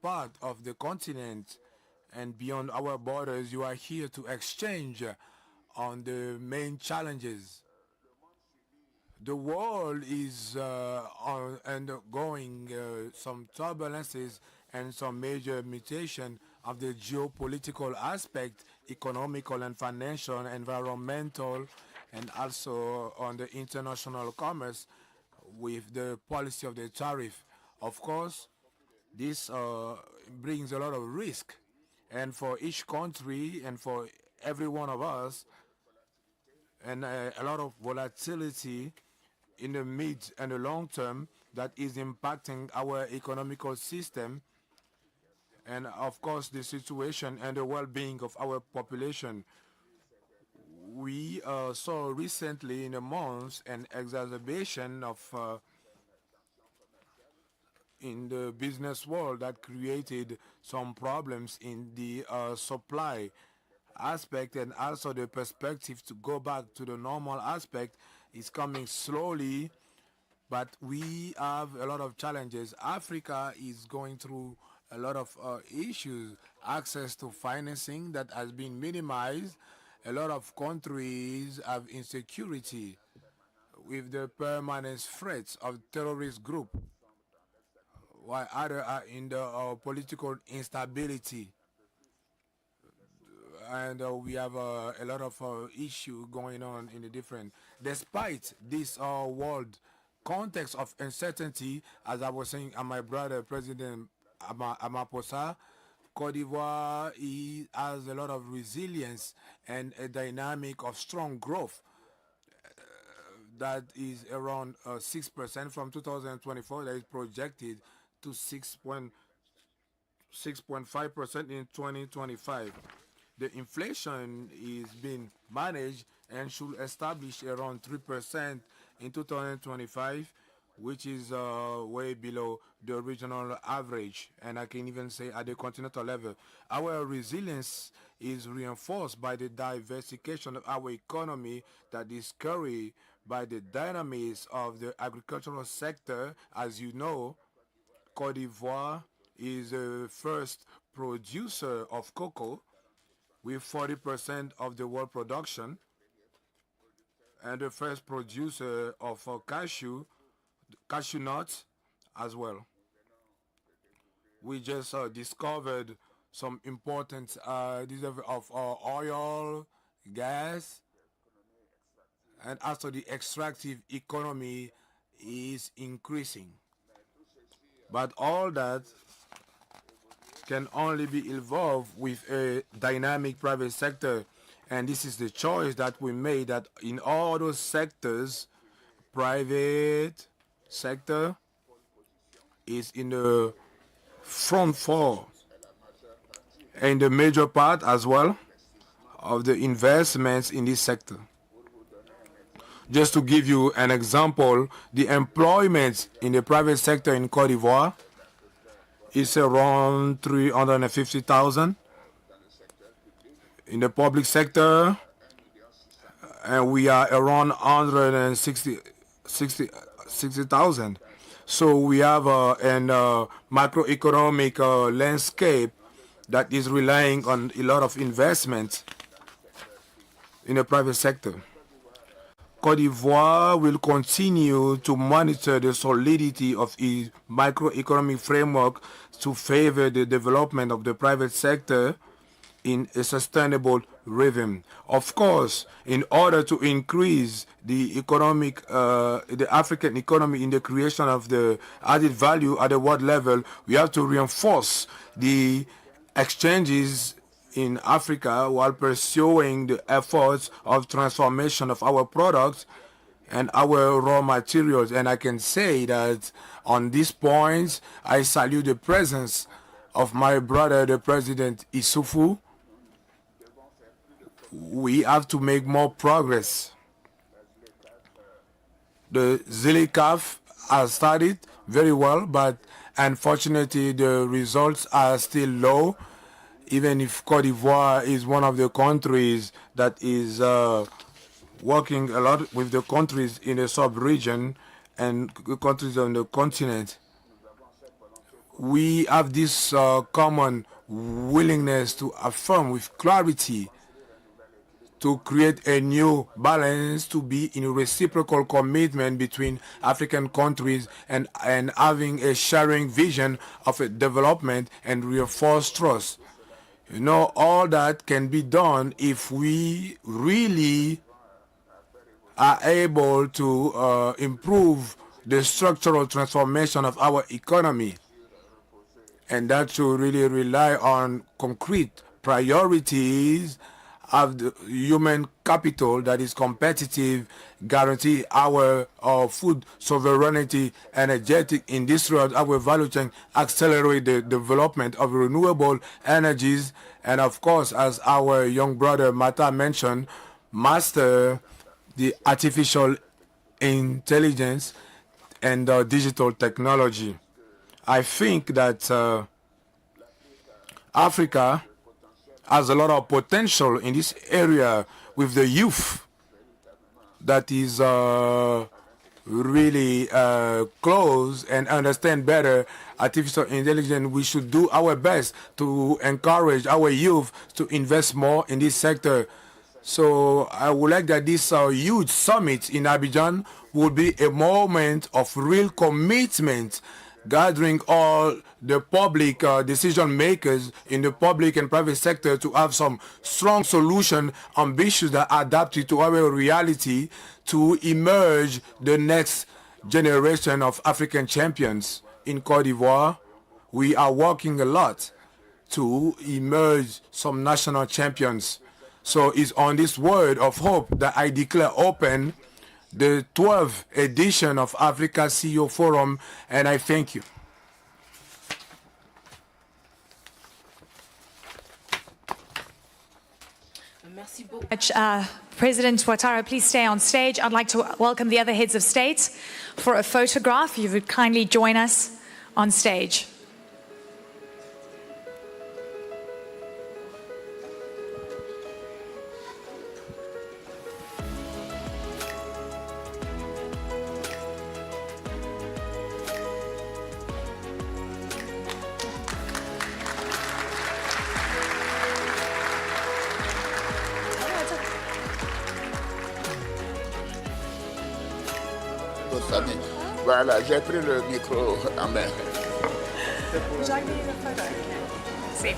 part of the continent and beyond our borders. You are here to exchange on the main challenges. The world is undergoing some turbulences and some major mutation of the geopolitical aspect, economical and financial, environmental, and also on the international commerce with the policy of the tariff. Of course, this brings a lot of risk, and for each country and for every one of us, and a lot of volatility in the mid and the long term that is impacting our economical system and of course the situation and the well-being of our population. We saw recently in the months an exacerbation of in the business world that created some problems in the supply aspect, and also the perspective to go back to the normal aspect is coming slowly, but we have a lot of challenges. Africa is going through a lot of issues. Access to financing that has been minimized. A lot of countries have insecurity with the permanent threats of terrorist group, while others are in the political instability. And we have a lot of issue going on in the different. Despite this world context of uncertainty, as I was saying, and my brother President Ramaphosa, Côte d'Ivoire has a lot of resilience and a dynamic of strong growth that is around 6% from 2024. That is projected to 6.5% in 2025. The inflation is being managed and should establish around 3% in 2025, which is way below the regional average, and I can even say at the continental level. Our resilience is reinforced by the diversification of our economy that is carried by the dynamics of the agricultural sector. As you know, Côte d'Ivoire is the first producer of cocoa with 40% of the world production, and the first producer of cashew nuts as well. We just discovered some important of oil, gas, and also the extractive economy is increasing. But all that can only be evolved with a dynamic private sector. And this is the choice that we made, that in all those sectors, private sector is in the front four and the major part as well of the investments in this sector. Just to give you an example, the employment in the private sector in Côte d'Ivoire is around 350,000 in the public sector, and we are around 160,000. So we have an macroeconomic landscape that is relying on a lot of investment in the private sector. Côte d'Ivoire will continue to monitor the solidity of its macroeconomic framework to favor the development of the private sector in a sustainable rhythm. Of course, in order to increase the the African economy in the creation of the added value at the world level, we have to reinforce the exchanges in Africa while pursuing the efforts of transformation of our products and our raw materials. And I can say that on this point, I salute the presence of my brother, the President Issoufou. We have to make more progress. The ZLECAf has started very well, but unfortunately the results are still low, even if Côte d'Ivoire is one of the countries that is working a lot with the countries in the sub-region and countries on the continent. we have this common willingness to affirm with clarity to create a new balance, to be in a reciprocal commitment between African countries and having a sharing vision of a development and reinforce trust. You know, all that can be done if we really are able to improve the structural transformation of our economy. And that should really rely on concrete priorities of the human capital that is competitive, guarantee our food sovereignty, energetic, industrial, our value chain, accelerate the development of renewable energies, and of course, as our young brother Mata mentioned, master the artificial intelligence and digital technology. I think that Africa has a lot of potential in this area with the youth that is really close and understand better artificial intelligence. We should do our best to encourage our youth to invest more in this sector. So I would like that this huge summit in Abidjan would be a moment of real commitment, gathering all the public decision makers in the public and private sector to have some strong solution, ambitious that are adapted to our reality, to emerge the next generation of African champions. In Côte d'Ivoire, we are working a lot to emerge some national champions. So it's on this word of hope that I declare open the 12th edition of Africa CEO Forum, and I thank you. President Ouattara, please stay on stage. I'd like to welcome the other heads of state for a photograph. If you would kindly join us on stage. Voilà, j'ai pris le micro en main. Sí.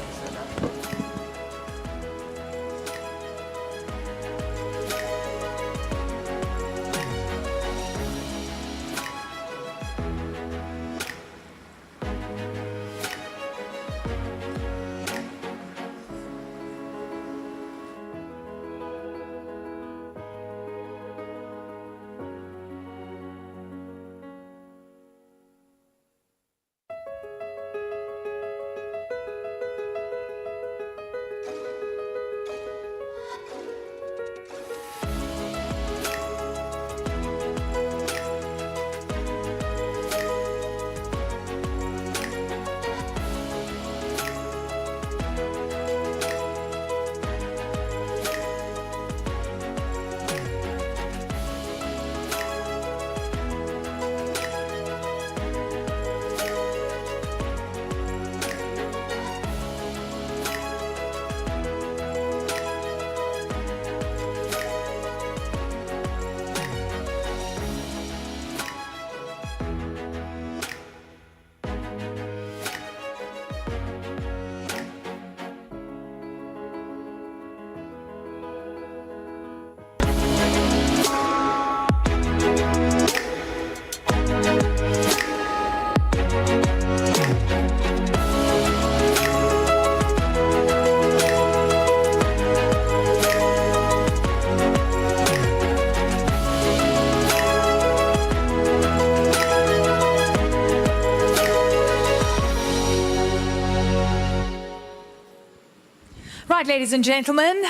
Right, ladies and gentlemen,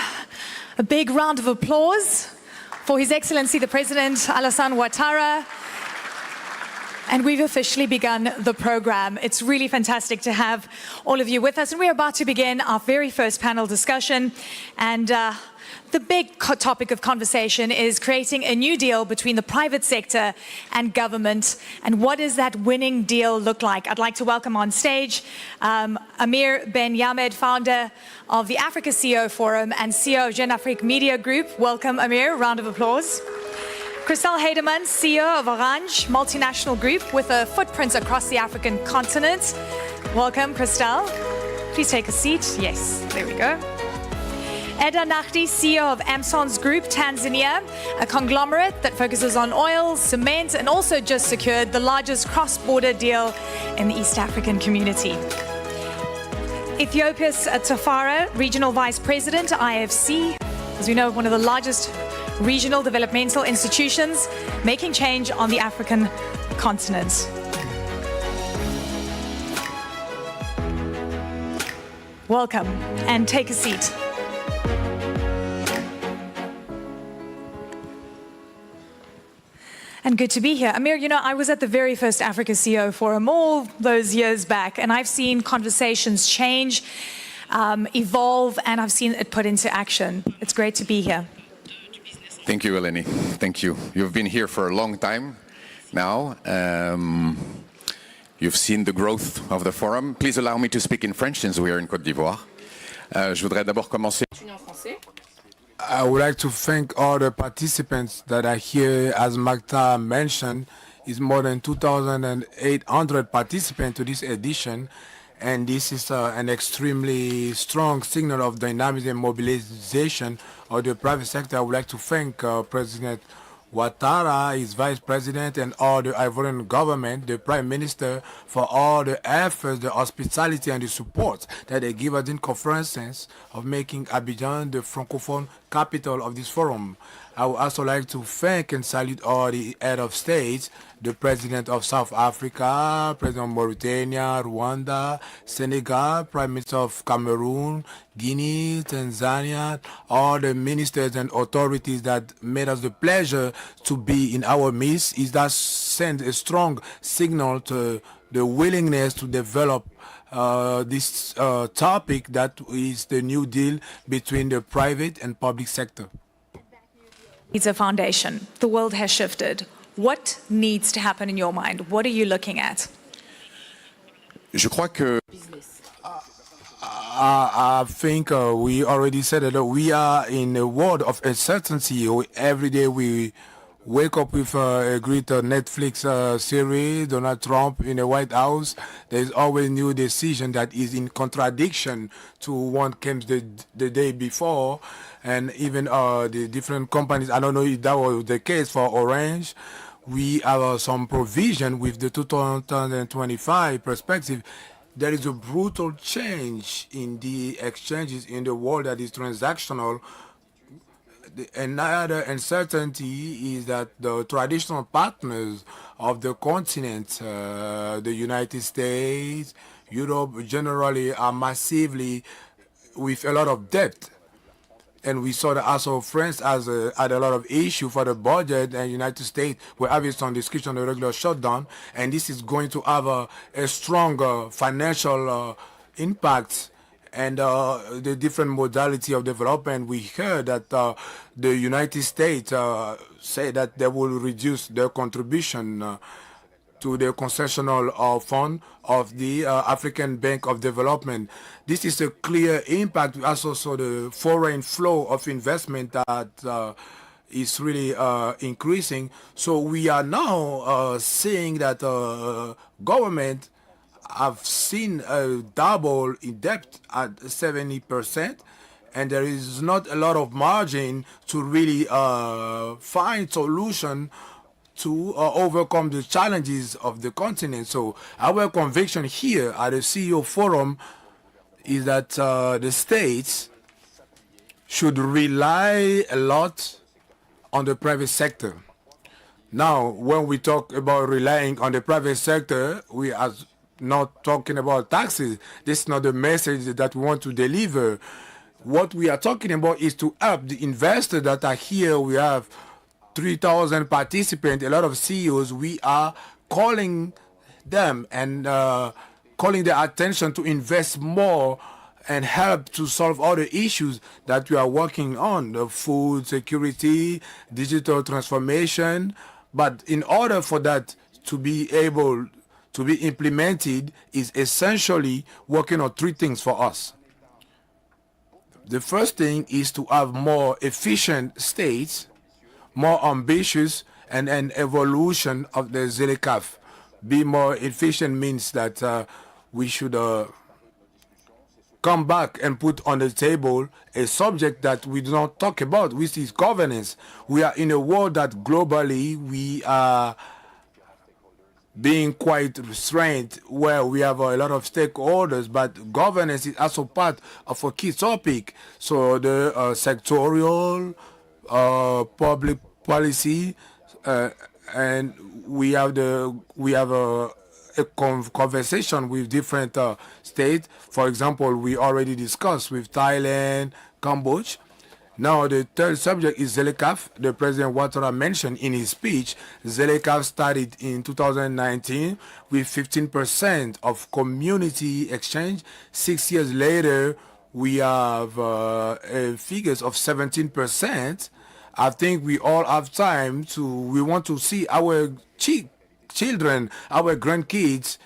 a big round of applause for His Excellency the President Alassane Ouattara. And we've officially begun the program. It's really fantastic to have all of you with us. And we're about to begin our very first panel discussion. And the big topic of conversation is creating a new deal between the private sector and government. And what does that winning deal look like? I'd like to welcome on stage Amir Ben Yamed, founder of the Africa CEO Forum and CEO of Jeune Afrique Media Group. Welcome, Amir. Round of applause. Christel Heidemann, CEO of Orange, multinational group with a footprint across the African continent. Welcome, Christel. Please take a seat. Yes, there we go. Eda Nahdi, CEO of Amson's Group, Tanzania, a conglomerate that focuses on oil, cement, and also just secured the largest cross-border deal in the East African community. Ethiopia's Tafara, Regional Vice President, IFC, as we know, one of the largest regional developmental institutions making change on the African continent. Welcome and take a seat. And good to be here. Amir, you know, I was at the very first Africa CEO Forum all those years back, and I've seen conversations change, evolve, and I've seen it put into action. It's great to be here. Thank you, Eleni. Thank you. You've been here for a long time now. You've seen the growth of the forum. Please allow me to speak in French since we are in Côte d'Ivoire. Je voudrais d'abord commencer. I would like to thank all the participants that are here. As Magda mentioned, it's more than 2,800 participants to this edition. And this is an extremely strong signal of dynamism and mobilization of the private sector. I would like to thank President Ouattara, his vice president, and all the Ivorian government, the prime minister, for all the efforts, the hospitality, and the support that they give us in conferences of making Abidjan the francophone capital of this forum. I would also like to thank and salute all the head of states, the president of South Africa, president of Mauritania, Rwanda, Senegal, prime minister of Cameroon, Guinea, Tanzania, all the ministers and authorities that made us the pleasure to be in our midst. It does send a strong signal to the willingness to develop this topic that is the new deal between the private and public sector. It's a foundation. The world has shifted. What needs to happen in your mind? What are you looking at? Je crois que I think we already said that we are in a world of uncertainty. Every day we wake up with a great Netflix series, Donald Trump in the White House. There's always new decision that is in contradiction to what came the day before. And even the different companies, I don't know if that was the case for Orange. We have some provision with the 2025 perspective. There is a brutal change in the exchanges in the world that is transactional. Another uncertainty is that the traditional partners of the continent, the United States, Europe generally are massively with a lot of debt. And we saw that also France had a lot of issue for the budget, and United States were having some discussion on the regular shutdown, and this is going to have a stronger financial impact and the different modality of development. We heard that the United States say that they will reduce their contribution to the concessional fund of the African Bank of Development. This is a clear impact. We also saw the foreign flow of investment that is really increasing. So we are now seeing that government have seen a double in debt at 70%, and there is not a lot of margin to really find solution to overcome the challenges of the continent. So our conviction here at the CEO Forum is that the states should rely a lot on the private sector. Now, when we talk about relying on the private sector, we are not talking about taxes. This is not the message that we want to deliver. What we are talking about is to help the investors that are here. We have 3,000 participants, a lot of CEOs. We are calling them and calling their attention to invest more and help to solve all the issues that we are working on, the food security, digital transformation. But in order for that to be able to be implemented is essentially working on three things for us. The first thing is to have more efficient states, more ambitious, and an evolution of the ZLECAf. Be more efficient means that we should come back and put on the table a subject that we do not talk about, which is governance. We are in a world that globally we are being quite restrained, where we have a lot of stakeholders, but governance is also part of a key topic. So the sectorial, public policy, and we have a conversation with different states. For example, we already discussed with Thailand, Cambodia. Now, the third subject is ZLECAf. The President Ouattara mentioned in his speech, ZLECAf started in 2019 with 15% of community exchange. 6 years later, we have figures of 17%. I think we all have time we want to see our children, our grandkids.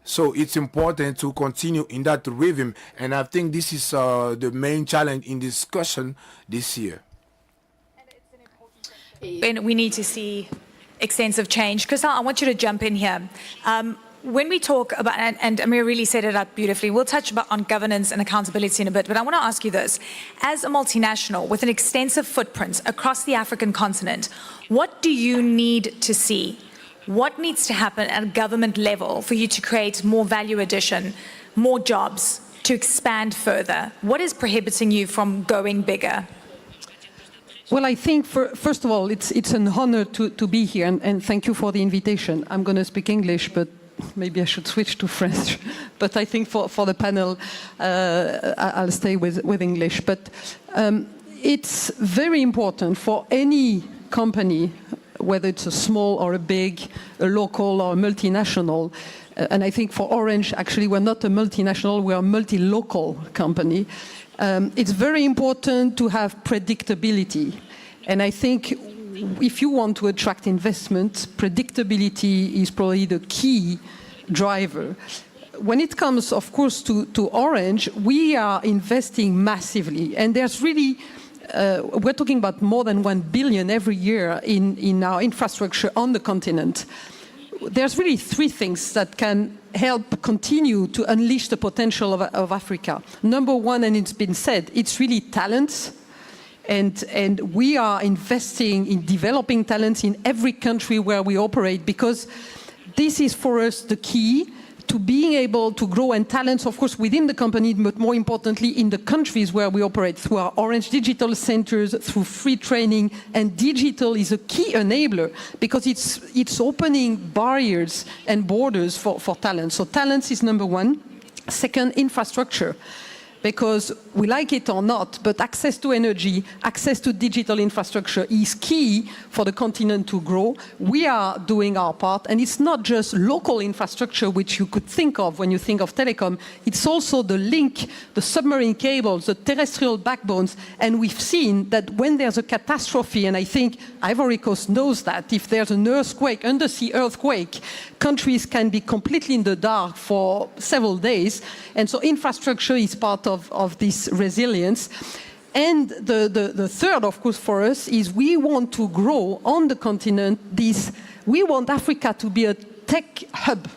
So it's important to continue in that rhythm. And I think this is the main challenge in discussion this year. And we need to see extensive change. Crystal, I want you to jump in here. When we talk about, and Amir really set it up beautifully, we'll touch on governance and accountability in a bit, but I want to ask you this. As a multinational with an extensive footprint across the African continent, what do you need to see? What needs to happen at a government level for you to create more value addition, more jobs, to expand further? What is prohibiting you from going bigger? Well, I think, first of all, it's an honor to be here, and thank you for the invitation. I'm going to speak English, but maybe I should switch to French. But I think for the panel, I'll stay with English. But it's very important for any company, whether it's a small or a big, a local or a multinational. And I think for Orange, actually, we're not a multinational, we're a multi-local company. It's very important to have predictability. And I think if you want to attract investment, predictability is probably the key driver. When it comes, of course, to Orange, we are investing massively. And there's really we're talking about more than 1 billion every year in our infrastructure on the continent. There's really three things that can help continue to unleash the potential of Africa. Number one, and it's been said, it's really talents. And we are investing in developing talents in every country where we operate, because this is for us the key to being able to grow, and talents, of course, within the company, but more importantly, in the countries where we operate, through our Orange Digital Centers, through free training. And digital is a key enabler, because it's opening barriers and borders for talent. So talents is number one. Second, infrastructure. Because we like it or not, but access to energy, access to digital infrastructure is key for the continent to grow. We are doing our part, and it's not just local infrastructure, which you could think of when you think of telecom. It's also the link, the submarine cables, the terrestrial backbones. And we've seen that when there's a catastrophe, and I think Ivory Coast knows that, if there's an earthquake, undersea earthquake, countries can be completely in the dark for several days. And so infrastructure is part of this resilience. And the third, of course, for us is we want to grow on the continent we want Africa to be a tech hub.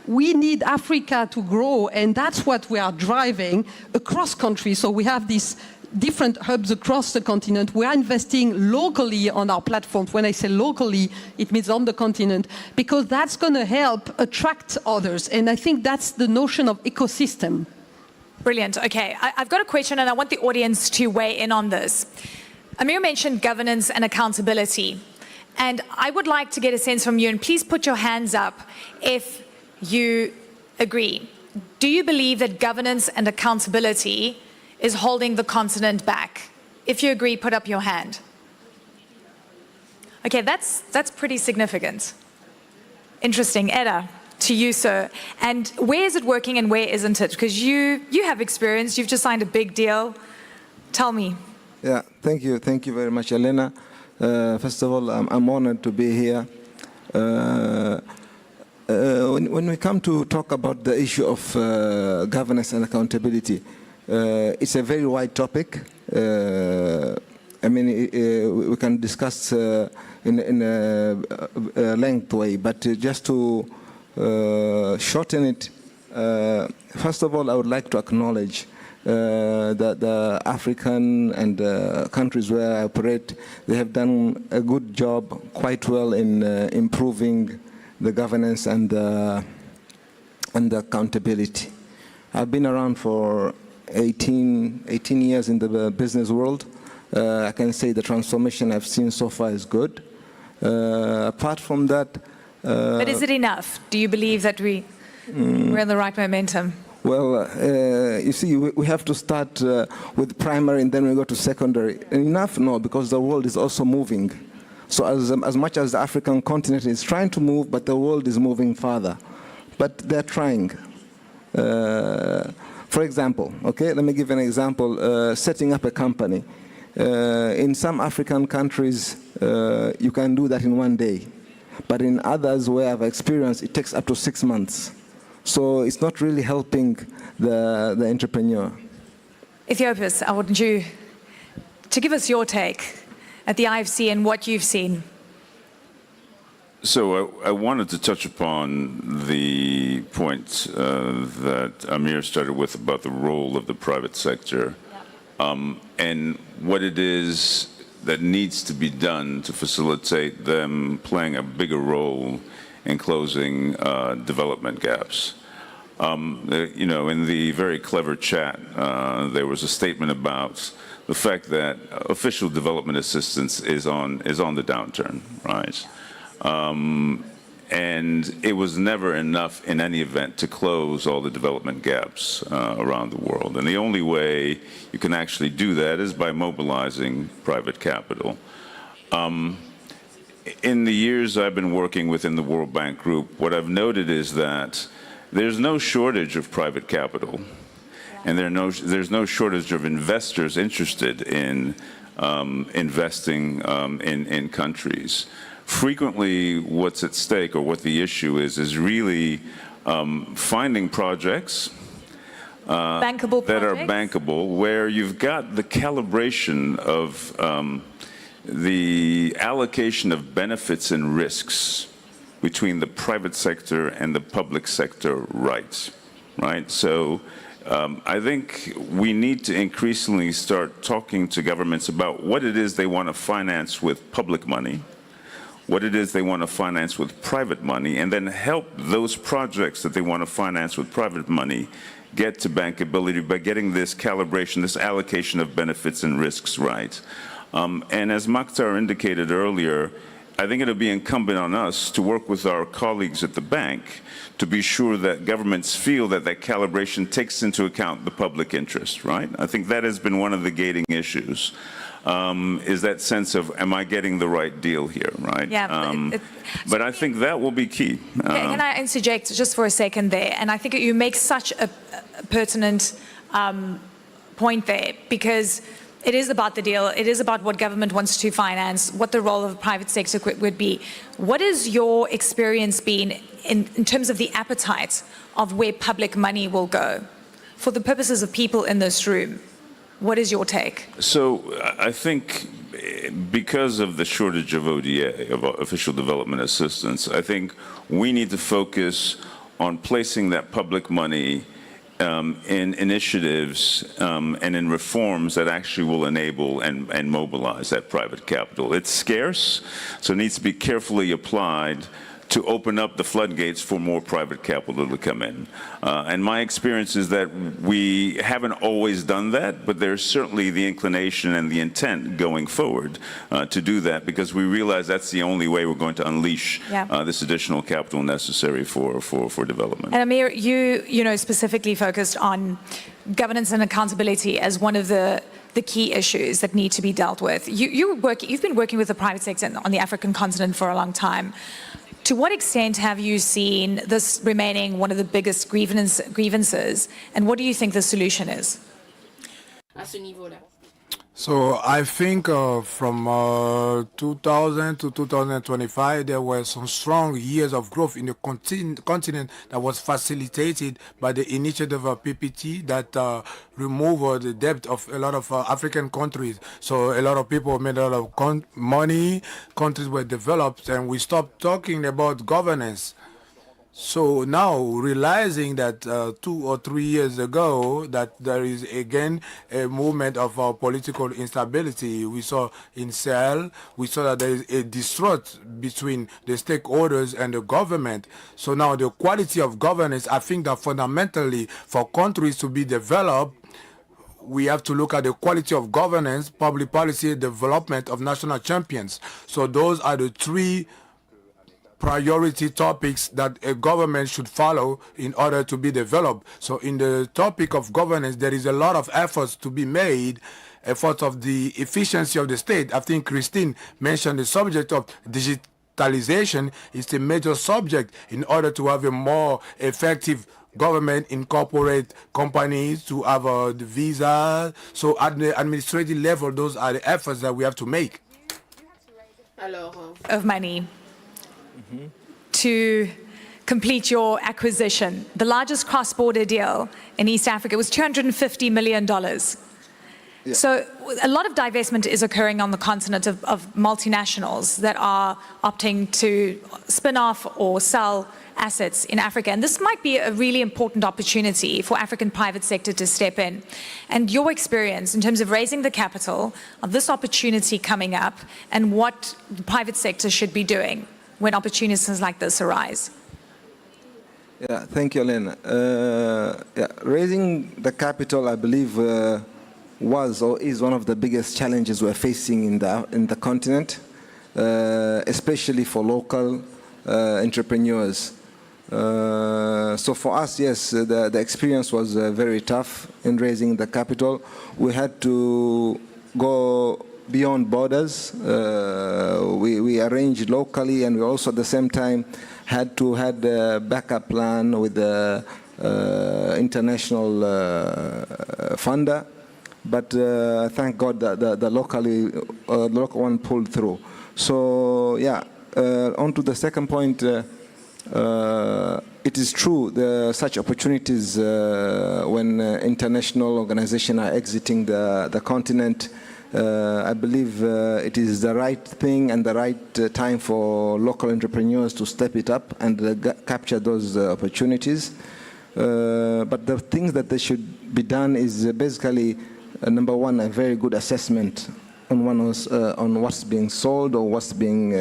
We need Africa to grow, and that's what we are driving across countries. So we have these different hubs across the continent. We are investing locally on our platforms. When I say locally, it means on the continent, because that's going to help attract others. And I think that's the notion of ecosystem. Brilliant. Okay, I've got a question, and I want the audience to weigh in on this. Amir mentioned governance and accountability, and I would like to get a sense from you, and please put your hands up if you agree. Do you believe that governance and accountability is holding the continent back? If you agree, put up your hand. Okay, that's pretty significant. Interesting. Eda, to you, sir. And where is it working and where isn't it? Because you have experience. You've just signed a big deal. Tell me. Yeah, thank you. Thank you very much, Elena. First of all, I'm honored to be here. When we come to talk about the issue of governance and accountability, it's a very wide topic. I mean, we can discuss in a length way, but just to shorten it, first of all, I would like to acknowledge that the African and countries where I operate, they have done a good job, quite well in improving the governance and the accountability. I've been around for 18 years in the business world. I can say the transformation I've seen so far is good. Apart from that... but is it enough? Do you believe that we're in the right momentum? Well, you see, we have to start with primary and then we go to secondary. Enough? No, because the world is also moving. So as much as the African continent is trying to move, but the world is moving further. But they're trying. For example, okay, let me give an example, setting up a company. In some African countries, you can do that in one day. But in others where I've experienced, it takes up to 6 months. So it's not really helping the entrepreneur. Ethiopius, I want you to give us your take at the IFC and what you've seen. So I wanted to touch upon the point that Amir started with about the role of the private sector and what it is that needs to be done to facilitate them playing a bigger role in closing development gaps. You know, in the very clever chat, there was a statement about the fact that official development assistance is on the downturn, right? And it was never enough in any event to close all the development gaps around the world. And the only way you can actually do that is by mobilizing private capital. In the years I've been working within the World Bank Group, what I've noted is that there's no shortage of private capital, and there's no shortage of investors interested in investing in countries. Frequently, what's at stake, or what the issue is really finding projects Bankable that are projects? bankable, where you've got the calibration of the allocation of benefits and risks between the private sector and the public sector right? So I think we need to increasingly start talking to governments about what it is they want to finance with public money, what it is they want to finance with private money, and then help those projects that they want to finance with private money get to bankability by getting this calibration, this allocation of benefits and risks right. And as Makhtar indicated earlier, I think it'll be incumbent on us to work with our colleagues at the bank to be sure that governments feel that that calibration takes into account the public interest, right? I think that has been one of the gating issues, is that sense of, am I getting the right deal here, right? Yeah, but I think that will be key. Can I interject just for a second there? And I think you make such a pertinent point there, because it is about the deal. It is about what government wants to finance, what the role of the private sector would be. What has your experience been in terms of the appetite of where public money will go? For the purposes of people in this room, what is your take? So I think because of the shortage of ODA, of official development assistance, I think we need to focus on placing that public money in initiatives and in reforms that actually will enable and mobilize that private capital. It's scarce, so it needs to be carefully applied to open up the floodgates for more private capital to come in. And my experience is that we haven't always done that, but there's certainly the inclination and the intent going forward to do that, because we realize that's the only way we're going to unleash this additional capital necessary for development. And Amir, you know, specifically focused on governance and accountability as one of the key issues that need to be dealt with. You've been working with the private sector on the African continent for a long time. To what extent have you seen this remaining one of the biggest grievances, and what do you think the solution is? À ce niveau-là. So I think from 2000 to 2025, there were some strong years of growth in the continent that was facilitated by the initiative of PPT that removed the debt of a lot of African countries. So a lot of people made a lot of money, countries were developed, and we stopped talking about governance. So now, realizing that 2 or 3 years ago that there is again a movement of political instability, we saw in Sahel, we saw that there is a distrust between the stakeholders and the government. So now the quality of governance, I think that fundamentally for countries to be developed, we have to look at the quality of governance, public policy, development of national champions. So those are the three priority topics that a government should follow in order to be developed. So in the topic of governance, there is a lot of efforts to be made, efforts of the efficiency of the state. I think Christine mentioned the subject of digitalization is a major subject in order to have a more effective government, incorporate companies to have the visa. So at the administrative level, those are the efforts that we have to make. Alors, Of money to complete your acquisition. The largest cross-border deal in East Africa was $250 million. Yeah. So a lot of divestment is occurring on the continent of multinationals that are opting to spin off or sell assets in Africa. And this might be a really important opportunity for African private sector to step in. And your experience in terms of raising the capital of this opportunity coming up and what the private sector should be doing when opportunities like this arise. Yeah, thank you, Elena. Raising the capital, I believe, was or is one of the biggest challenges we're facing in the continent, especially for local entrepreneurs. So for us, yes, the experience was very tough in raising the capital. We had to go beyond borders. We arranged locally, and we also at the same time had to have a backup plan with the international funder. But thank God that the local one pulled through. So yeah, on to the second point. It is true, there are such opportunities when international organizations are exiting the continent. I believe it is the right thing and the right time for local entrepreneurs to step it up and capture those opportunities. But the things that they should be done is basically, number one, a very good assessment on what's being sold or what's being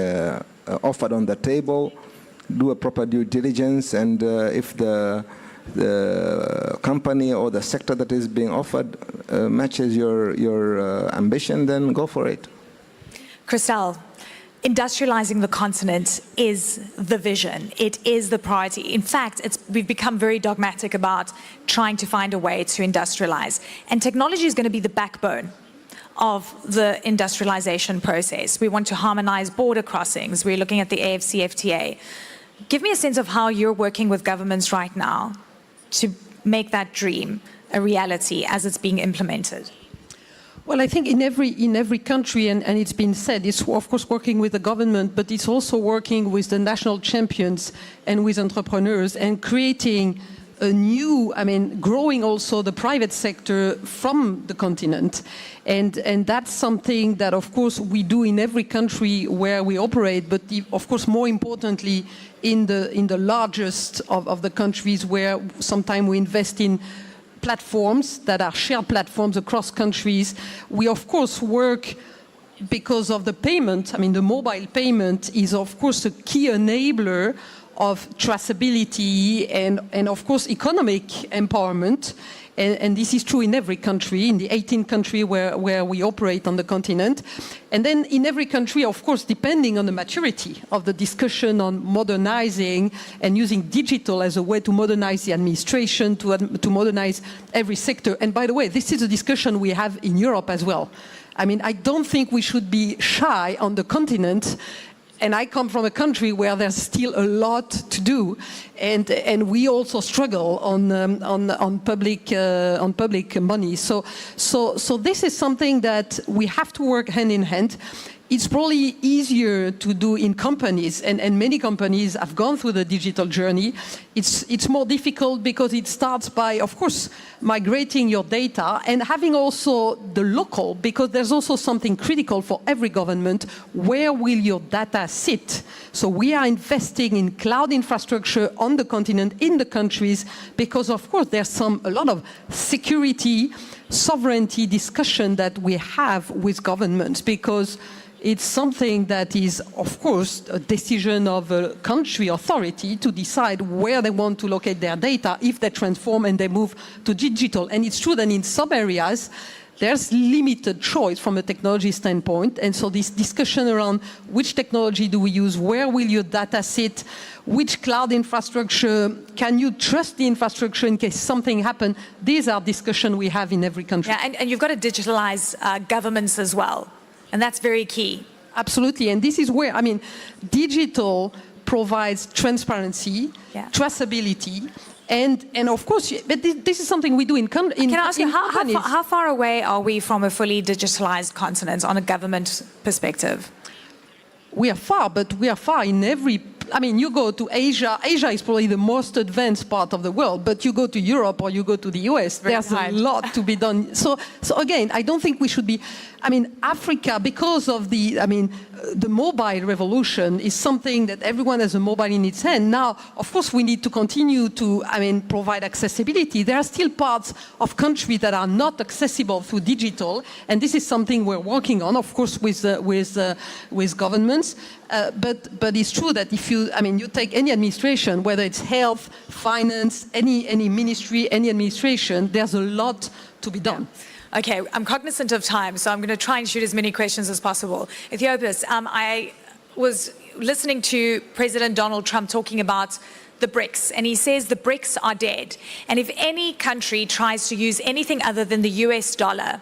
offered on the table. Do a proper due diligence, and if the company or the sector that is being offered matches your ambition, then go for it. Christelle, industrializing the continent is the vision. It is the priority. In fact, we've become very dogmatic about trying to find a way to industrialize. And technology is going to be the backbone of the industrialization process. We want to harmonize border crossings. We're looking at the AFCFTA. Give me a sense of how you're working with governments right now to make that dream a reality as it's being implemented. Well, I think in every country, and it's been said, it's of course working with the government, but it's also working with the national champions and with entrepreneurs and creating a new, growing also the private sector from the continent. And that's something that, of course, we do in every country where we operate, but of course, more importantly, in the largest of the countries where sometimes we invest in platforms that are shared platforms across countries. We, of course, work because of the payment. The mobile payment is, of course, a key enabler of traceability and of course, economic empowerment. And this is true in every country, in the 18 countries where we operate on the continent. And then in every country, of course, depending on the maturity of the discussion on modernizing and using digital as a way to modernize the administration, to modernize every sector. And by the way, this is a discussion we have in Europe as well. I don't think we should be shy on the continent And I come from a country where there's still a lot to do, and we also struggle on public money. So this is something that we have to work hand in hand. It's probably easier to do in companies, and many companies have gone through the digital journey. It's more difficult because it starts by, of course, migrating your data and having also the local, because there's also something critical for every government. Where will your data sit? So we are investing in cloud infrastructure on the continent, in the countries, because of course there's a lot of security, sovereignty discussion that we have with governments, because it's something that is, of course, a decision of a country authority to decide where they want to locate their data if they transform and they move to digital. And it's true that in some areas, there's limited choice from a technology standpoint. And so this discussion around which technology do we use, where will your data sit, which cloud infrastructure, can you trust the infrastructure in case something happens? These are discussions we have in every country. Yeah, and you've got to digitalize governments as well. And that's very key. Absolutely. And this is where, I mean, digital provides transparency, traceability, and of course, but this is something we do in companies. Can I ask you, how far away are we from a fully digitalized continent on a government perspective? We are far, but we are far in every... I mean, you go to Asia. Asia is probably the most advanced part of the world, but you go to Europe or you go to the US, there's a lot to be done. So again, I don't think we should be... I mean, Africa, because of the mobile revolution is something that everyone has a mobile in its hand. Now, of course, we need to continue to, provide accessibility. There are still parts of countries that are not accessible through digital, and this is something we're working on, of course, with governments. But it's true that if you take any administration, whether it's health, finance, any ministry, any administration, there's a lot to be done. Yeah. Okay, I'm cognizant of time, so I'm going to try and shoot as many questions as possible. Ethiopius, I was listening to President Donald Trump talking about the BRICS, and he says the BRICS are dead. And if any country tries to use anything other than the US dollar,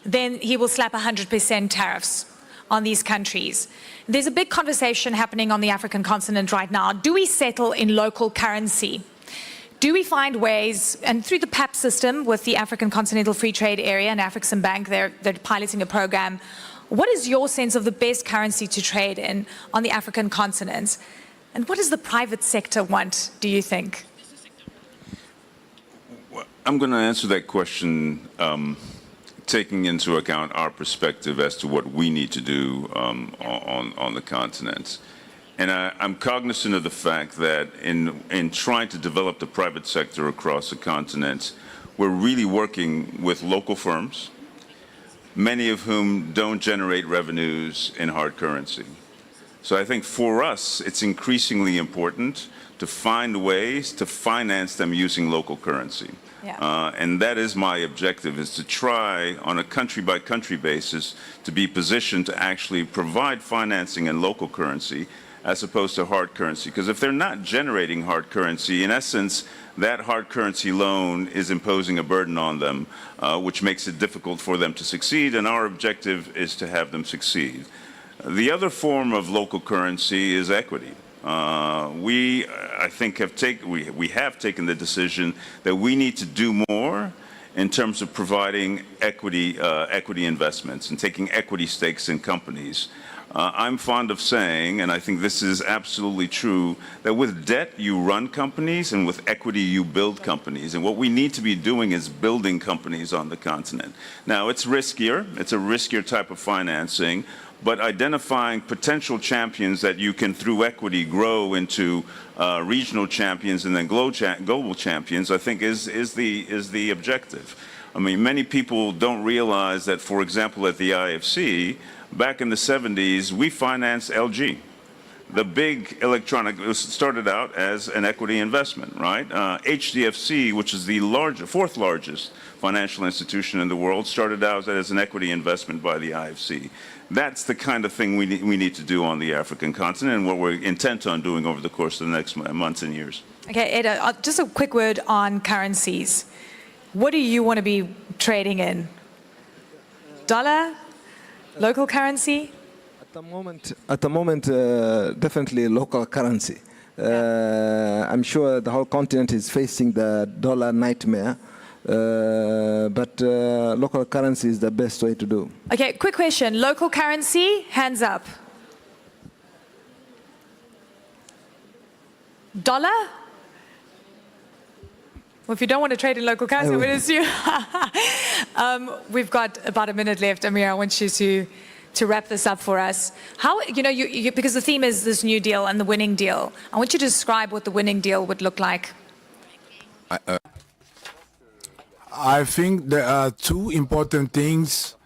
then he will slap 100% tariffs on these countries. There's a big conversation happening on the African continent right now. Do we settle in local currency? Do we find ways, and through the PAP system with the African Continental Free Trade Area and Afreximbank, they're piloting a program. What is your sense of the best currency to trade in on the African continent? And what does the private sector want, do you think? Well, I'm going to answer that question taking into account our perspective as to what we need to do on the continent. And I'm cognizant of the fact that in trying to develop the private sector across the continent, we're really working with local firms, many of whom don't generate revenues in hard currency. So I think for us, it's increasingly important to find ways to finance them using local currency. Yeah. And that is my objective, is to try on a country-by-country basis to be positioned to actually provide financing in local currency as opposed to hard currency. Because if they're not generating hard currency, in essence, that hard currency loan is imposing a burden on them, which makes it difficult for them to succeed, and our objective is to have them succeed. The other form of local currency is equity. We have taken the decision that we need to do more in terms of providing equity investments and taking equity stakes in companies. I'm fond of saying, and I think this is absolutely true, that with debt you run companies and with equity you build companies. And what we need to be doing is building companies on the continent. Now, it's riskier. It's a riskier type of financing. But identifying potential champions that you can, through equity, grow into regional champions and then global champions, I think is the objective. I mean, many people don't realize that, for example, at the IFC, back in the 70s, we financed LG. The big electronic, it started out as an equity investment, right? HDFC, which is the fourth largest financial institution in the world, started out as an equity investment by the IFC. That's the kind of thing we need to do on the African continent, and what we're intent on doing over the course of the next months and years. Okay, Eda, just a quick word on currencies. What do you want to be trading in? Dollar? Local currency? At the moment, definitely local currency. I'm sure the whole continent is facing the dollar nightmare, but local currency is the best way to do. Okay, quick question. Local currency, hands up. Dollar? Well, if you don't want to trade in local currency, I'm going to assume. We've got about a minute left. Amir, I want you to wrap this up for us. How, because the theme is this new deal and the winning deal. I want you to describe what the winning deal would look like. I think there are two important things.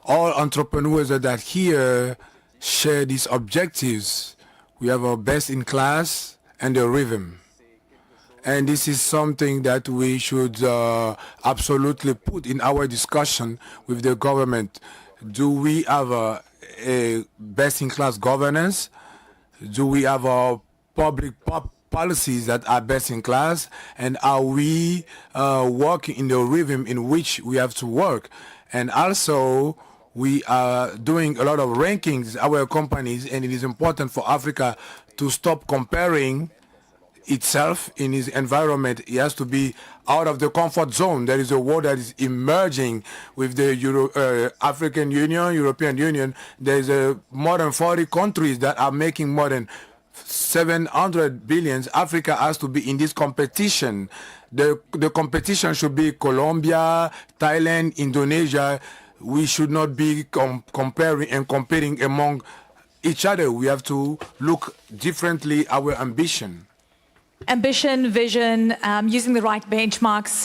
All entrepreneurs that are here share these objectives. We have our best in class and the rhythm. And this is something that we should absolutely put in our discussion with the government. Do we have a best-in-class governance? Do we have our public policies that are best-in-class? And are we working in the rhythm in which we have to work? And also, we are doing a lot of rankings, our companies, and it is important for Africa to stop comparing itself in its environment. It has to be out of the comfort zone. There is a world that is emerging with the African Union, European Union. There's more than 40 countries that are making more than 700 billions. Africa has to be in this competition. The competition should be Colombia, Thailand, Indonesia. We should not be comparing and competing among each other. We have to look differently our ambition. Ambition, vision, using the right benchmarks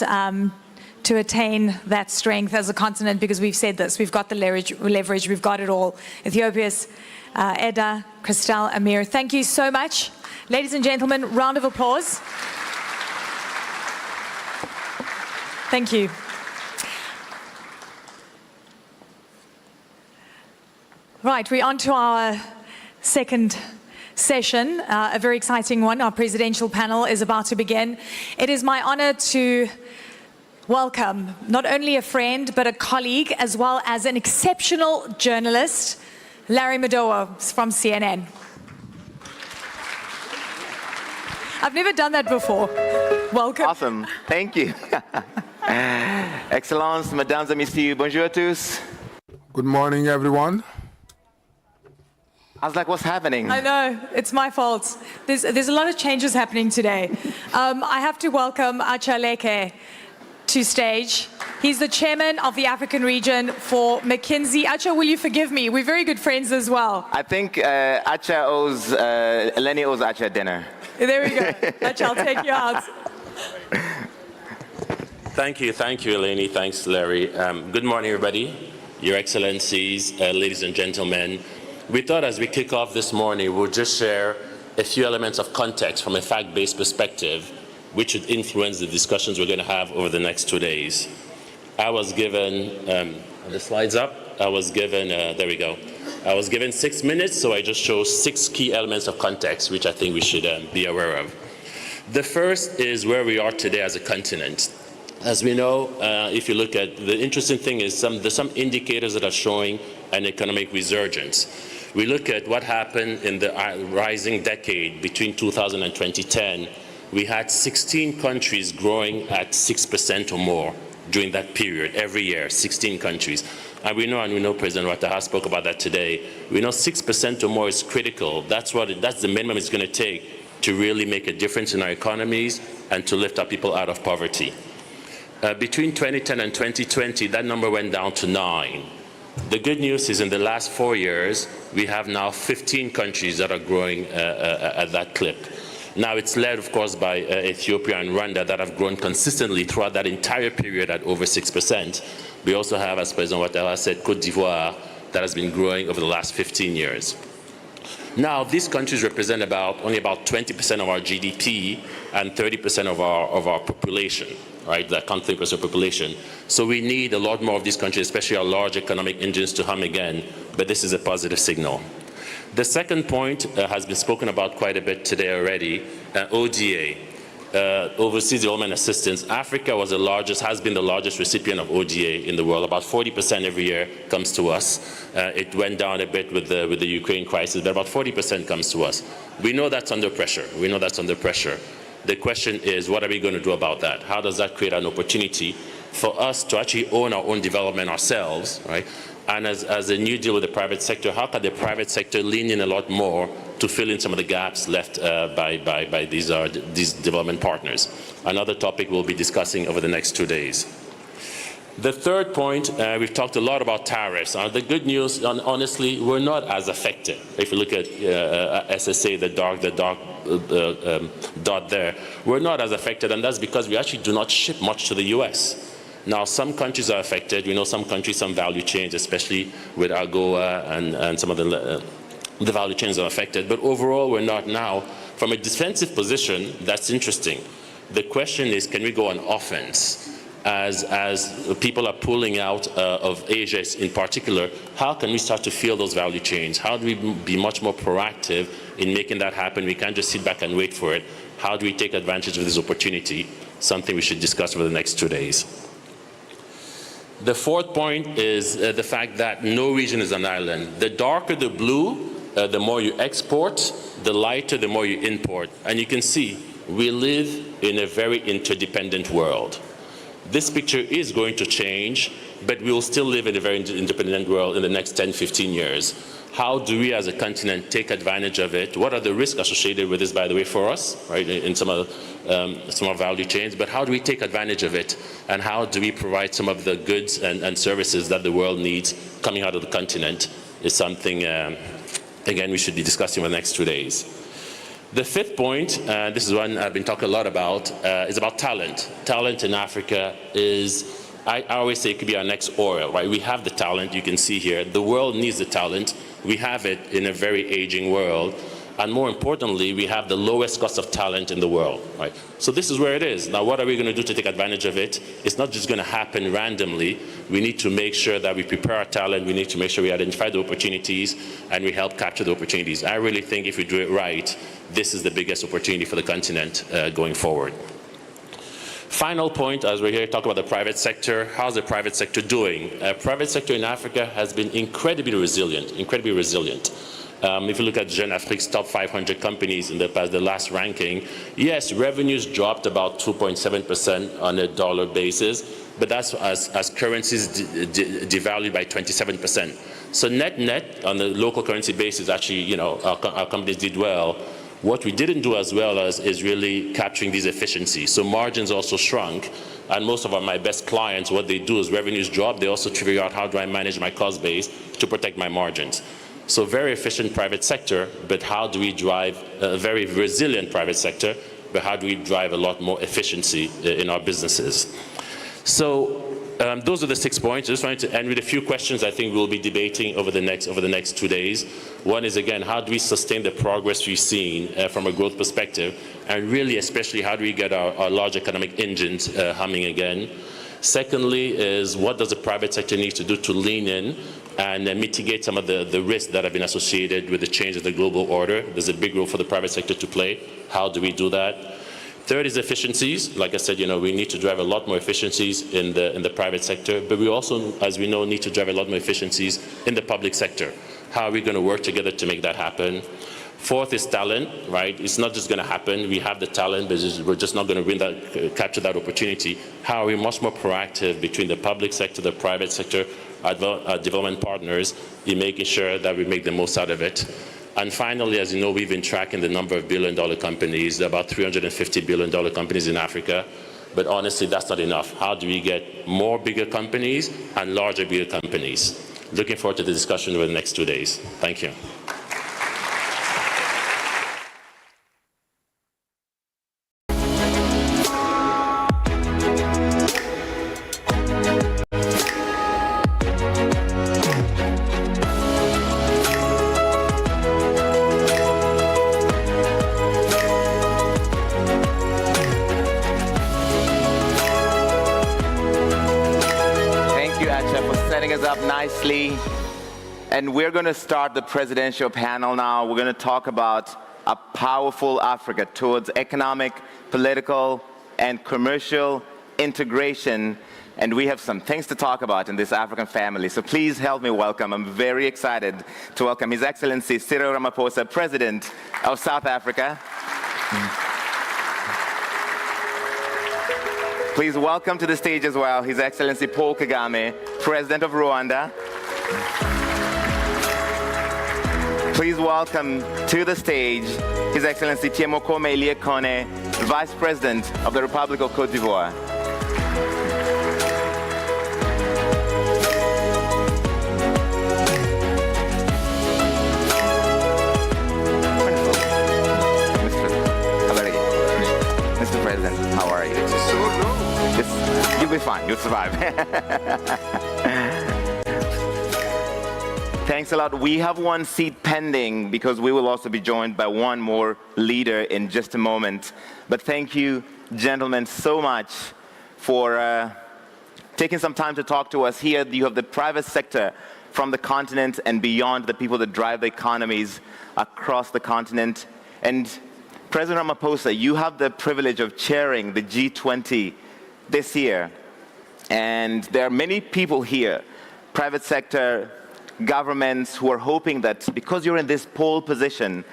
to attain that strength as a continent, because we've said this, we've got the leverage, we've got it all. Ethiopia's Eda, Christelle, Amir, thank you so much. Ladies and gentlemen, round of applause. Thank you. Right, we're on to our second session, a very exciting one. Our presidential panel is about to begin. It is my honor to welcome not only a friend, but a colleague, as well as an exceptional journalist, Larry Madowo from CNN. I've never done that before. Welcome. Awesome. Thank you. Excellences, mesdames et messieurs, bonjour à tous. Good morning, everyone. I was like, what's happening? I know, it's my fault. There's a lot of changes happening today. I have to welcome Acha Leke to stage. He's the chairman of the African region for McKinsey. Acha, will you forgive me? We're very good friends as well. I think Acha owes, Eleni owes Acha dinner. There we go. Acha, I'll take you out. Thank you, Eleni. Thanks, Larry. Good morning, everybody. Your Excellencies, ladies and gentlemen. We thought as we kick off this morning, we'll just share a few elements of context from a fact-based perspective, which would influence the discussions we're going to have over the next 2 days. I was given, are the slides up? I was given, there we go. I was given 6 minutes, so I just chose 6 key elements of context, which I think we should be aware of. The first is where we are today as a continent. As we know, if you look at, the interesting thing is there's some indicators that are showing an economic resurgence. We look at what happened in the rising decade between 2000 and 2010. We had 16 countries growing at 6% or more during that period, every year, 16 countries. And we know President Ouattara spoke about that today. We know 6% or more is critical. That's the minimum it's going to take to really make a difference in our economies and to lift our people out of poverty. Between 2010 and 2020, that number went down to 9. The good news is in the last 4 years, we have now 15 countries that are growing at that clip. Now it's led, of course, by Ethiopia and Rwanda that have grown consistently throughout that entire period at over 6%. We also have, as President Ouattara said, Côte d'Ivoire that has been growing over the last 15 years. Now, these countries represent only about 20% of our GDP and 30% of our population, right? That count 30% of population. So we need a lot more of these countries, especially our large economic engines, to hum again. But this is a positive signal. The second point has been spoken about quite a bit today already, ODA. overseas development assistance, Africa was the largest, has been the largest recipient of ODA in the world. About 40% every year comes to us. It went down a bit with the Ukraine crisis, but about 40% comes to us. We know that's under pressure. We know that's under pressure. The question is, what are we going to do about that? How does that create an opportunity for us to actually own our own development ourselves, right? And as a new deal with the private sector, how can the private sector lean in a lot more to fill in some of the gaps left by these development partners? Another topic we'll be discussing over the next 2 days. The third point, we've talked a lot about tariffs. The good news, honestly, we're not as affected. If you look at SSA, the dark dot there, we're not as affected, and that's because we actually do not ship much to the US. Now, some countries are affected. We know some countries, some value chains, especially with AGOA and some of the value chains are affected. But overall, we're not now. From a defensive position, that's interesting. The question is, can we go on offense? As people are pulling out of Asia in particular, how can we start to feel those value chains? How do we be much more proactive in making that happen? We can't just sit back and wait for it. How do we take advantage of this opportunity? Something we should discuss over the next 2 days. The fourth point is the fact that no region is an island. The darker the blue, the more you export, the lighter, the more you import. And you can see we live in a very interdependent world. This picture is going to change, but we will still live in a very independent world in the next 10, 15 years. How do we as a continent take advantage of it? What are the risks associated with this, by the way, for us, right, in some of our value chains? But how do we take advantage of it? And how do we provide some of the goods and services that the world needs coming out of the continent is something, again, we should be discussing in the next 2 days. The fifth point, this is one I've been talking a lot about, is about talent. Talent in Africa is, I always say it could be our next oil, right? We have the talent, you can see here. The world needs the talent. We have it in a very aging world. And more importantly, we have the lowest cost of talent in the world, right? So this is where it is. Now, what are we going to do to take advantage of it? It's not just going to happen randomly. We need to make sure that we prepare our talent. We need to make sure we identify the opportunities and we help capture the opportunities. I really think if we do it right, this is the biggest opportunity for the continent going forward. Final point, as we're here to talk about the private sector, how's the private sector doing? Private sector in Africa has been incredibly resilient, incredibly resilient. If you look at Jeune Afrique's top 500 companies in the last ranking, yes, revenues dropped about 2.7% on a dollar basis, but that's as currencies devalued by 27%. So net on the local currency basis, actually, you know, our companies did well. What we didn't do as well is really capturing these efficiencies. So margins also shrunk, and most of my best clients, what they do is revenues drop. They also figure out how do I manage my cost base to protect my margins. So very efficient private sector, but how do we drive a very resilient private sector, but how do we drive a lot more efficiency in our businesses? So those are the 6 points. I just wanted to end with a few questions I think we'll be debating over the next 2 days. One is, again, how do we sustain the progress we've seen from a growth perspective? And really, especially, how do we get our large economic engines humming again? Secondly is, what does the private sector need to do to lean in and mitigate some of the risks that have been associated with the change of the global order? There's a big role for the private sector to play. How do we do that? Third is efficiencies. Like I said, you know, we need to drive a lot more efficiencies in the private sector, but we also, as we know, need to drive a lot more efficiencies in the public sector. How are we going to work together to make that happen? Fourth is talent, right? It's not just going to happen. We have the talent, but we're just not going to capture that opportunity. How are we much more proactive between the public sector, the private sector, our development partners in making sure that we make the most out of it? And finally, as you know, we've been tracking the number of billion-dollar companies, about $350 billion companies in Africa. But honestly, that's not enough. How do we get more bigger companies and larger bigger companies? Looking forward to the discussion over the next 2 days. Thank you. And we're going to start the presidential panel now. We're going to talk about a powerful Africa towards economic, political, and commercial integration. And we have some things to talk about in this African family. So please help me welcome, I'm very excited to welcome His Excellency Cyril Ramaphosa, President of South Africa. Please welcome to the stage as well His Excellency Paul Kagame, President of Rwanda. Please welcome to the stage His Excellency Thiemokome Eliekone, Vice President of the Republic of Côte d'Ivoire. Mr. President, how are you? It's so low. You'll be fine, you'll survive. Thanks a lot. We have one seat pending because we will also be joined by one more leader in just a moment. But thank you, gentlemen, so much for taking some time to talk to us here. You have the private sector from the continent and beyond, the people that drive the economies across the continent. And President Ramaphosa, you have the privilege of chairing the G20 this year. And there are many people here, private sector, governments, who are hoping that because you're in this pole position,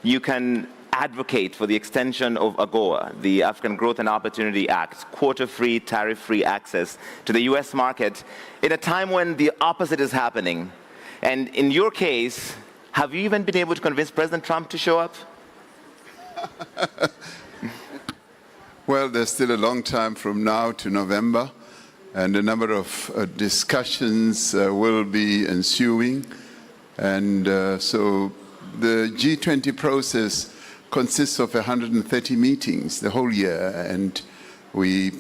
you can advocate for the extension of AGOA, the African Growth and Opportunity Act, quota-free, tariff-free access to the US market, in a time when the opposite is happening. And in your case, have you even been able to convince President Trump to show up? Well, there's still a long time from now to November, and a number of discussions will be ensuing. And so the G20 process consists of 130 meetings the whole year, and we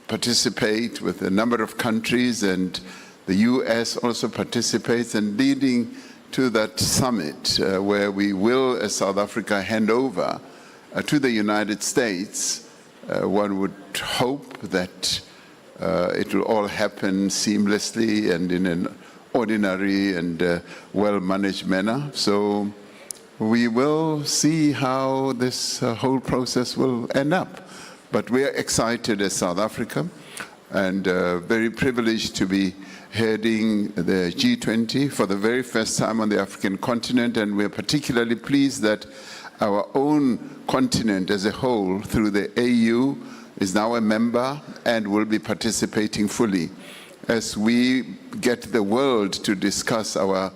participate with a number of countries, and the US also participates, and leading to that summit where we will, as South Africa, hand over to the United States. One would hope that it will all happen seamlessly and in an ordinary and well-managed manner. So we will see how this whole process will end up. But we are excited as South Africa and very privileged to be heading the G20 for the very first time on the African continent, and we're particularly pleased that our own continent as a whole, through the AU, is now a member and will be participating fully. As we get the world to discuss our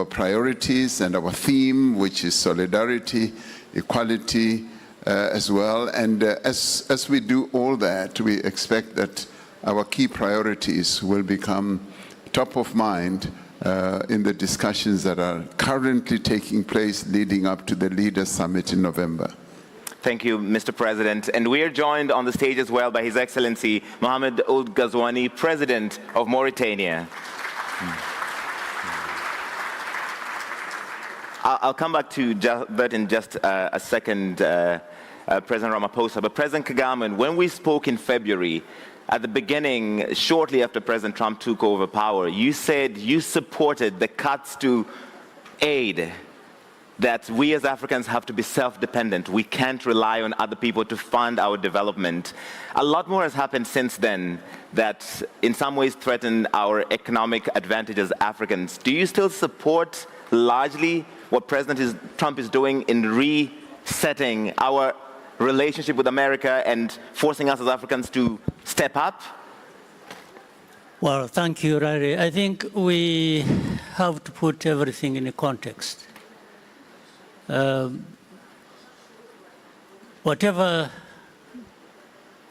priorities and our theme, which is solidarity, equality as well. And as we do all that, we expect that our key priorities will become top of mind in the discussions that are currently taking place leading up to the Leaders' Summit in November. Thank you, Mr. President. And we are joined on the stage as well by His Excellency Mohamed Ould Ghazouani, President of Mauritania. I'll come back to that in just a second, President Ramaphosa. But President Kagame, when we spoke in February, at the beginning, shortly after President Trump took over power, you said you supported the cuts to aid, that we as Africans have to be self-dependent. We can't rely on other people to fund our development. A lot more has happened since then that in some ways threaten our economic advantage as Africans. Do you still support largely what President Trump is doing in resetting our relationship with America and forcing us as Africans to step up? Well, thank you, Larry. I think we have to put everything in a context. Whatever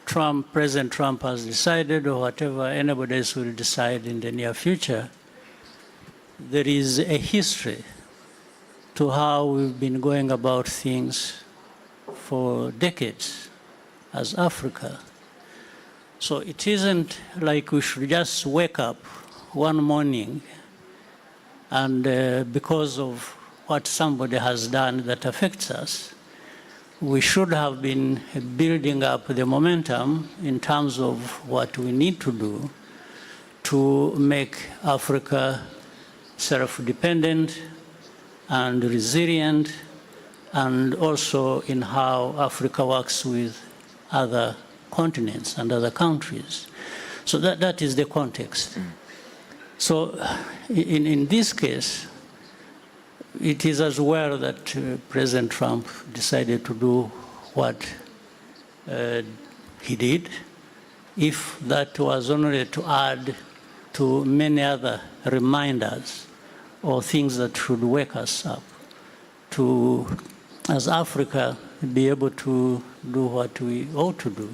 President Trump has decided, or whatever anybody else will decide in the near future, there is a history to how we've been going about things for decades as Africa. So it isn't like we should just wake up one morning and because of what somebody has done that affects us, we should have been building up the momentum in terms of what we need to do to make Africa self-dependent and resilient and also in how Africa works with other continents and other countries. So that is the context. So in this case, it is as well that President Trump decided to do what he did, if that was only to add to many other reminders or things that should wake us up to, as Africa, be able to do what we ought to do.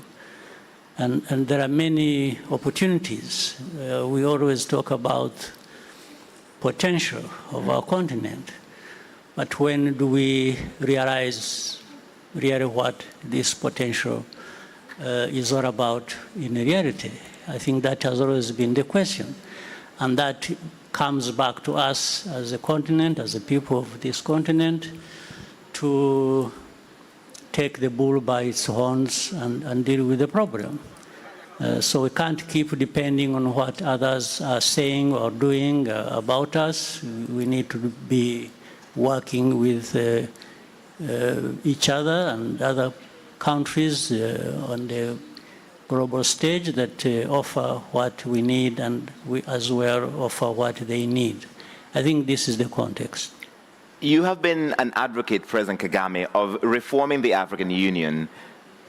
And there are many opportunities. We always talk about potential of our continent, but when do we realize really what this potential is all about in reality? I think that has always been the question. And that comes back to us as a continent, as a people of this continent, to take the bull by its horns and deal with the problem. So we can't keep depending on what others are saying or doing about us. We need to be working with each other and other countries on the global stage that offer what we need, and we as well offer what they need. I think this is the context. You have been an advocate, President Kagame, of reforming the African Union.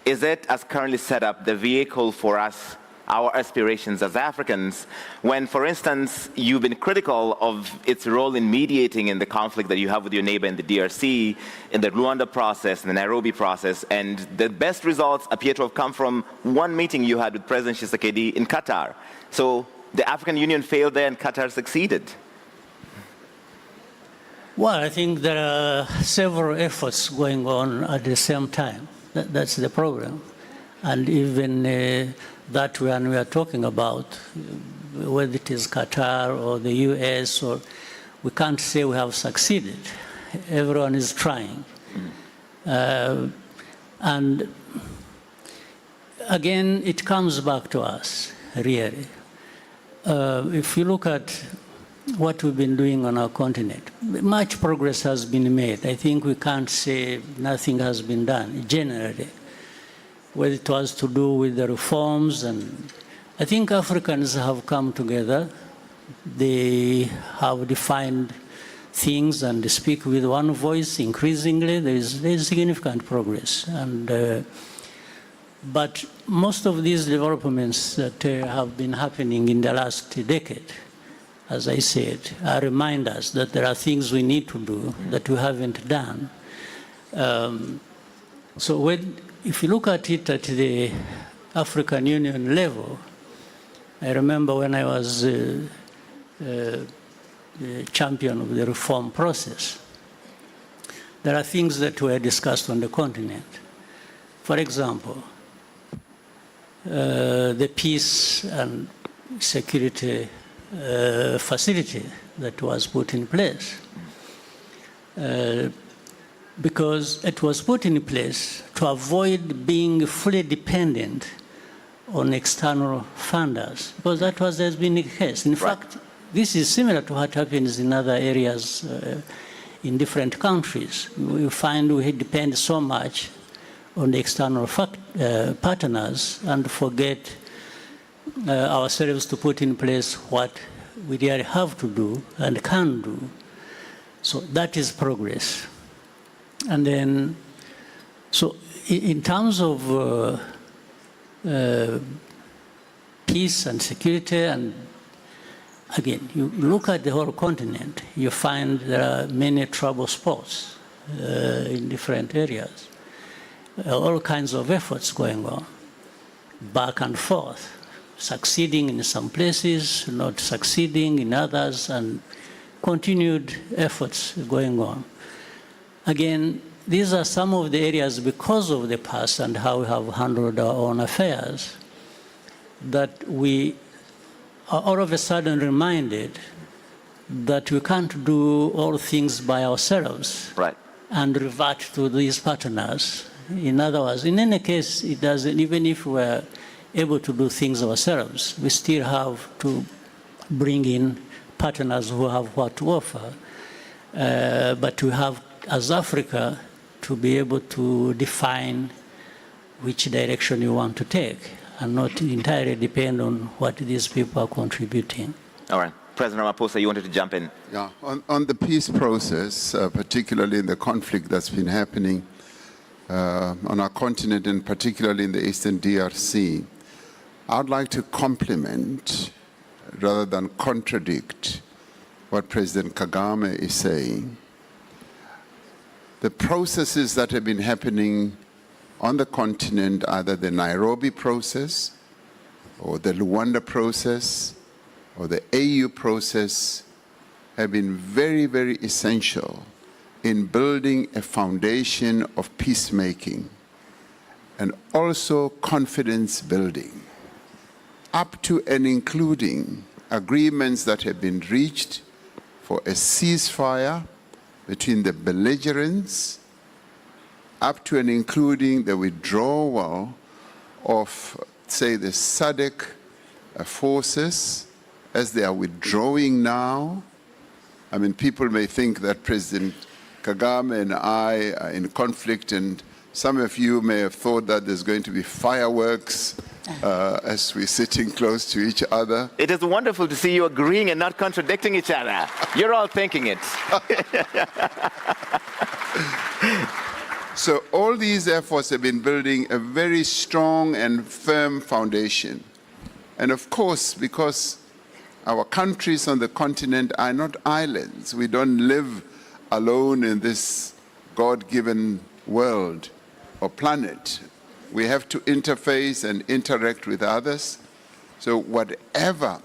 Is it, as currently set up, the vehicle for us, our aspirations as Africans, when, for instance, you've been critical of its role in mediating in the conflict that you have with your neighbor in the DRC, in the Rwanda process, in the Nairobi process, and the best results appear to have come from one meeting you had with President Tshisekedi in Qatar. So the African Union failed there and Qatar succeeded. Well, I think there are several efforts going on at the same time. That's the problem. And even that one we are talking about, whether it is Qatar or the US, or we can't say we have succeeded. Everyone is trying. And again, it comes back to us, really. If you look at what we've been doing on our continent, much progress has been made. I think we can't say nothing has been done, generally. Whether it was to do with the reforms, and I think Africans have come together. They have defined things and speak with one voice increasingly. There is significant progress. But most of these developments that have been happening in the last decade, as I said, are reminders that there are things we need to do that we haven't done. So if you look at it at the African Union level, I remember when I was the champion of the reform process, there are things that were discussed on the continent. For example, the peace and security facility that was put in place. Because it was put in place to avoid being fully dependent on external funders, because that has been the case. In fact, this is similar to what happens in other areas in different countries. We find we depend so much on the external partners and forget ourselves to put in place what we really have to do and can do. So that is progress. And then, so in terms of peace and security, and again, you look at the whole continent, you find there are many trouble spots in different areas. All kinds of efforts going on, back and forth, succeeding in some places, not succeeding in others, and continued efforts going on. Again, these are some of the areas, because of the past and how we have handled our own affairs, that we are all of a sudden reminded that we can't do all things by ourselves and revert to these partners. In other words, in any case, it doesn't, even if we're able to do things ourselves, we still have to bring in partners who have what to offer. But we have, as Africa, to be able to define which direction you want to take and not entirely depend on what these people are contributing. All right. President Ramaphosa, you wanted to jump in. Yeah, on the peace process, particularly in the conflict that's been happening on our continent and particularly in the Eastern DRC, I'd like to compliment rather than contradict what President Kagame is saying. The processes that have been happening on the continent, either the Nairobi process or the Luanda process or the AU process, have been very, very essential in building a foundation of peacemaking and also confidence building, up to and including agreements that have been reached for a ceasefire between the belligerents, up to and including the withdrawal of, say, the SADC forces as they are withdrawing now. I mean, people may think that President Kagame and I are in conflict, and some of you may have thought that there's going to be fireworks as we're sitting close to each other. It is wonderful to see you agreeing and not contradicting each other. You're all thinking it. So all these efforts have been building a very strong and firm foundation. And of course, because our countries on the continent are not islands, we don't live alone in this God-given world or planet. We have to interface and interact with others. So whatever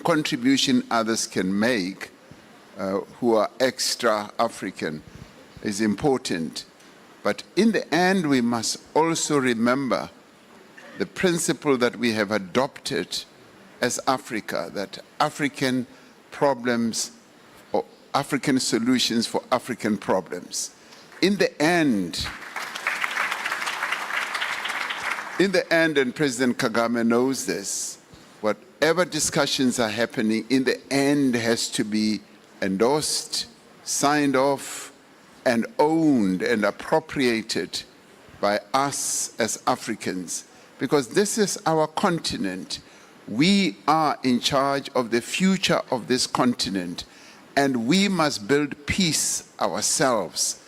contribution others can make who are extra African is important. But in the end, we must also remember the principle that we have adopted as Africa, that African problems or African solutions for African problems. In the end, and President Kagame knows this, whatever discussions are happening, in the end has to be endorsed, signed off, and owned and appropriated by us as Africans. Because this is our continent. We are in charge of the future of this continent, and we must build peace ourselves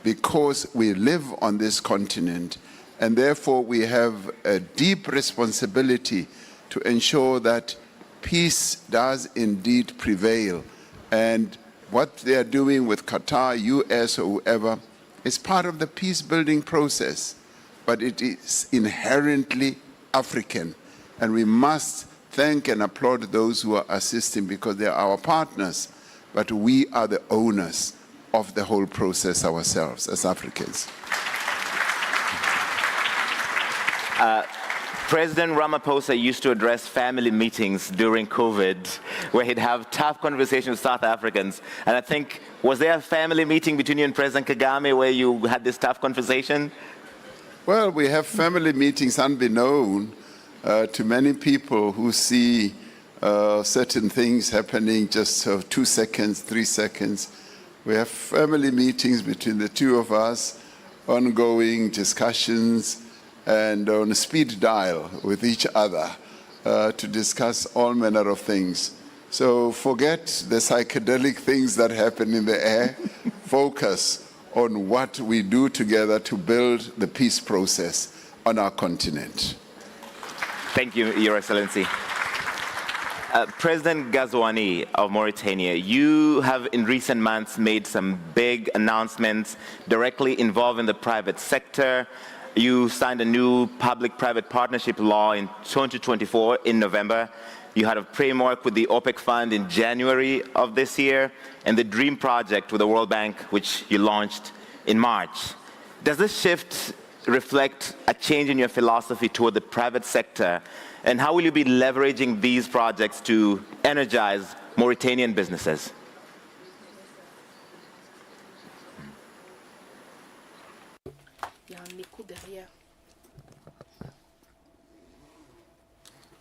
because we live on this continent, and therefore we have a deep responsibility to ensure that peace does indeed prevail. And what they are doing with Qatar, US, or whoever is part of the peace-building process, but it is inherently African. And we must thank and applaud those who are assisting because they are our partners, but we are the owners of the whole process ourselves as Africans. President Ramaphosa used to address family meetings during COVID where he'd have tough conversations with South Africans. And I think, was there a family meeting between you and President Kagame where you had this tough conversation? Well, we have family meetings unbeknown to many people who see certain things happening just 2 seconds, 3 seconds. We have family meetings between the two of us, ongoing discussions, and on speed dial with each other to discuss all manner of things. So forget the psychedelic things that happen in the air. Focus on what we do together to build the peace process on our continent. Thank you, Your Excellency. President Ghazouani of Mauritania, you have in recent months made some big announcements directly involving the private sector. You signed a new public-private partnership law in 2024 in November. You had a framework with the OPEC Fund in January of this year, and the DREAM project with the World Bank, which you launched in March. Does this shift reflect a change in your philosophy toward the private sector? And how will you be leveraging these projects to energize Mauritanian businesses?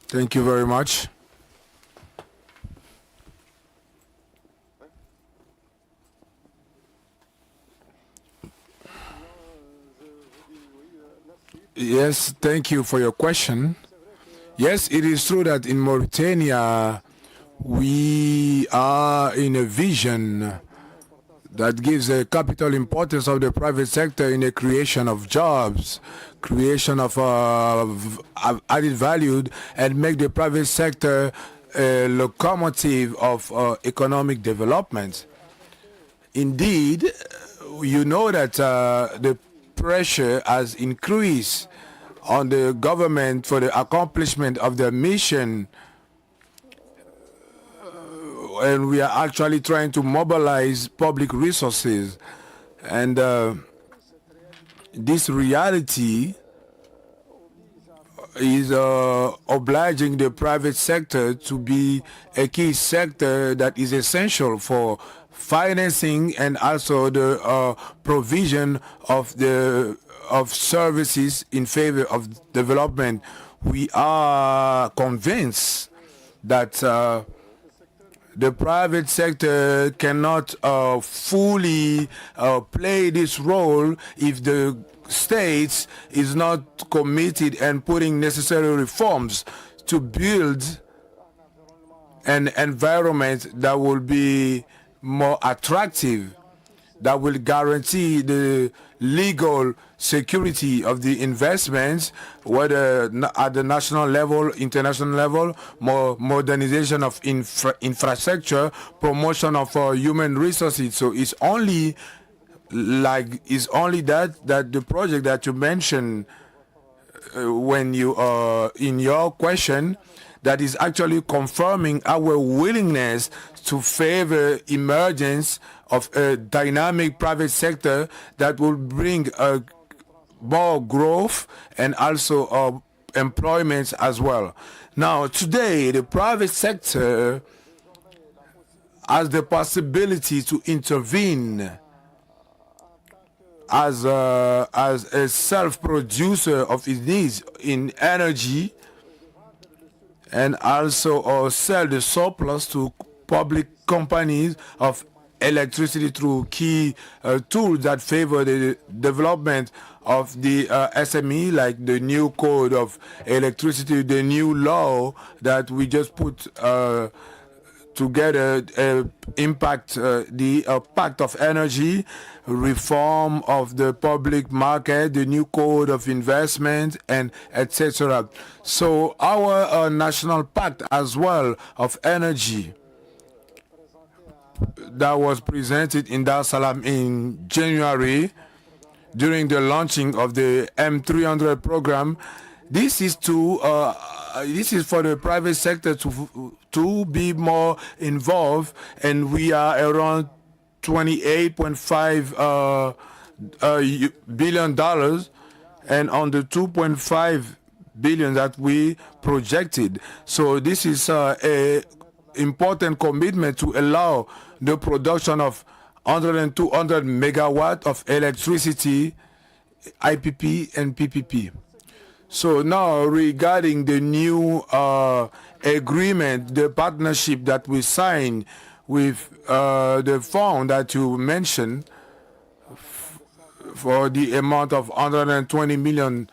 Thank you very much. Yes, thank you for your question. Yes, it is true that in Mauritania, we are in a vision that gives a capital importance of the private sector in the creation of jobs, creation of added value, and make the private sector a locomotive of economic development. Indeed, you know that the pressure has increased on the government for the accomplishment of their mission, and we are actually trying to mobilize public resources. And this reality is obliging the private sector to be a key sector that is essential for financing and also the provision of services in favor of development. We are convinced that the private sector cannot fully play this role if the states is not committed and putting necessary reforms to build an environment that will be more attractive, that will guarantee the legal security of the investments, whether at the national level, international level, more modernization of infrastructure, promotion of human resources. So it's only that the project that you mentioned when you in your question, that is actually confirming our willingness to favor emergence of a dynamic private sector that will bring more growth and also employment as well. Now, today, the private sector has the possibility to intervene as a self-producer of its needs in energy, and also sell the surplus to public companies of electricity through key tools that favor the development of the SME, like the new code of electricity, the new law that we just put together, impact the Pact of Energy, reform of the public market, the new code of investment, and etc. So our national pact as well of energy that was presented in Dar es Salaam in January during the launching of the M300 program. This is for the private sector to be more involved, and we are around $28.5 billion, and on the 2.5 billion that we projected. So this is a important commitment to allow the production of 100 and 200 megawatt of electricity, IPP and PPP. So now regarding the new agreement, the partnership that we signed with the fund that you mentioned for the amount of $120 million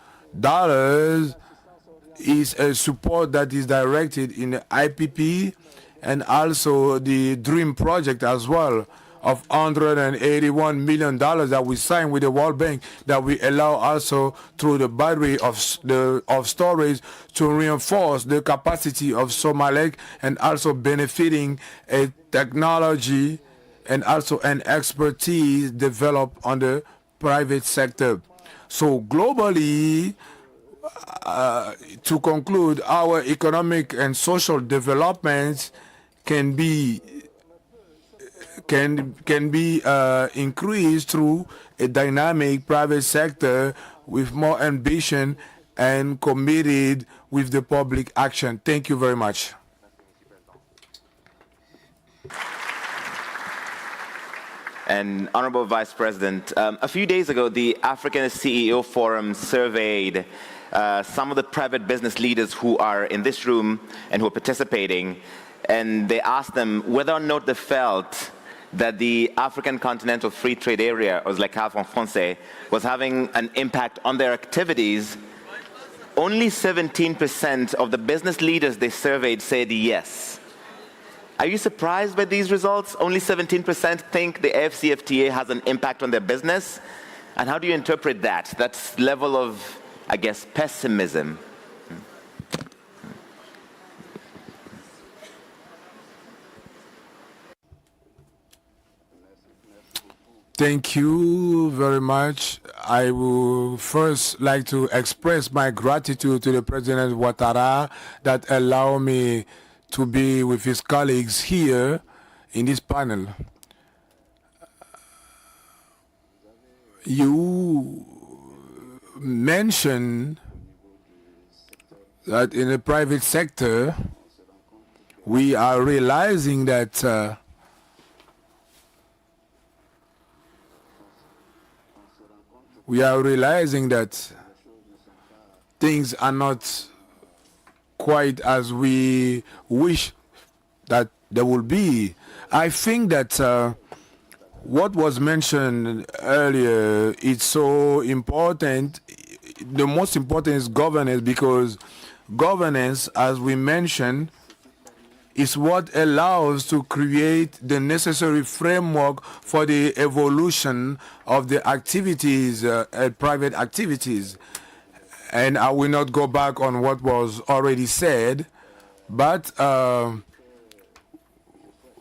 is a support that is directed in the IPP and also the DREAM project as well, of $181 million that we signed with the World Bank, that we allow also through the battery of storage to reinforce the capacity of Somalek, and also benefiting a technology and also an expertise developed on the private sector. So globally, to conclude, our economic and social developments can be increased through a dynamic private sector with more ambition and committed with the public action. Thank you very much. And Honorable Vice President, a few days ago, the African CEO Forum surveyed some of the private business leaders who are in this room and who are participating, and they asked them whether or not they felt that the African Continental Free Trade Area, or like CAF en français, was having an impact on their activities only 17% of the business leaders they surveyed said yes. Are you surprised by these results? Only 17% think the AFCFTA has an impact on their business. And how do you interpret that? That level of, I guess, pessimism. Thank you very much. I would first like to express my gratitude to the President Ouattara that allowed me to be with his colleagues here in this panel. You mentioned that in the private sector, we are realizing that things are not quite as we wish that they will be. I think that what was mentioned earlier is so important. The most important is governance, because governance, as we mentioned, is what allows to create the necessary framework for the evolution of the activities, private activities. And I will not go back on what was already said, but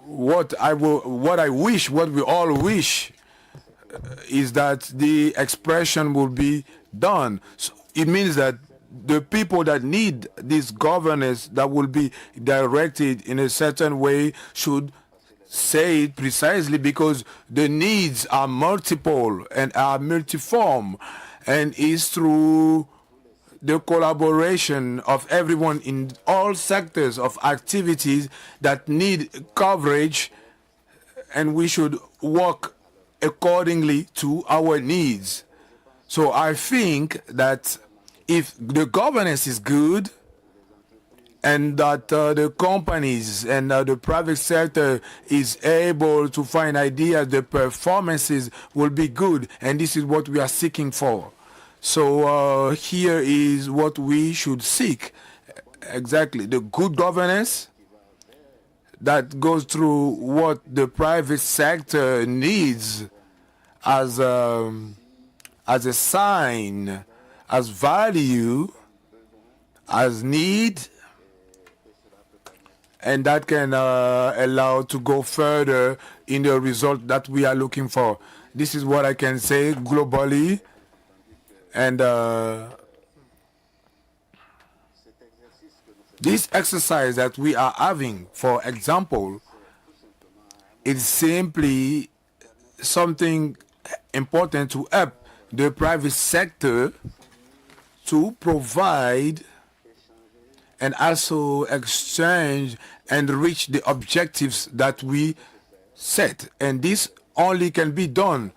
what we all wish is that the expression will be done. So it means that the people that need this governance that will be directed in a certain way should say it precisely, because the needs are multiple and are multiform, and is through the collaboration of everyone in all sectors of activities that need coverage, and we should work accordingly to our needs. So I think that if the governance is good, and that the companies and the private sector is able to find ideas, the performances will be good, and this is what we are seeking for. So here is what we should seek. Exactly, the good governance that goes through what the private sector needs as a sign, as value, as need, and that can allow to go further in the result that we are looking for. This is what I can say globally. And this exercise that we are having, for example, is simply something important to help the private sector to provide and also exchange and reach the objectives that we set. And this only can be done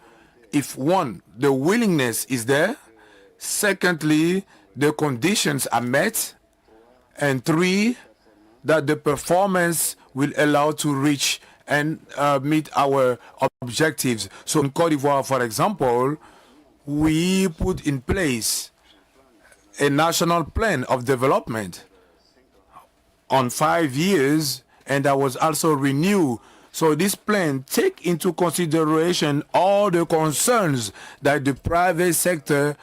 if, one, the willingness is there, secondly, the conditions are met, and three, that the performance will allow to reach and meet our objectives. So in Côte d'Ivoire, for example, we put in place a national plan of development on 5 years, and that was also renewed. So this plan takes into consideration all the concerns that the private sector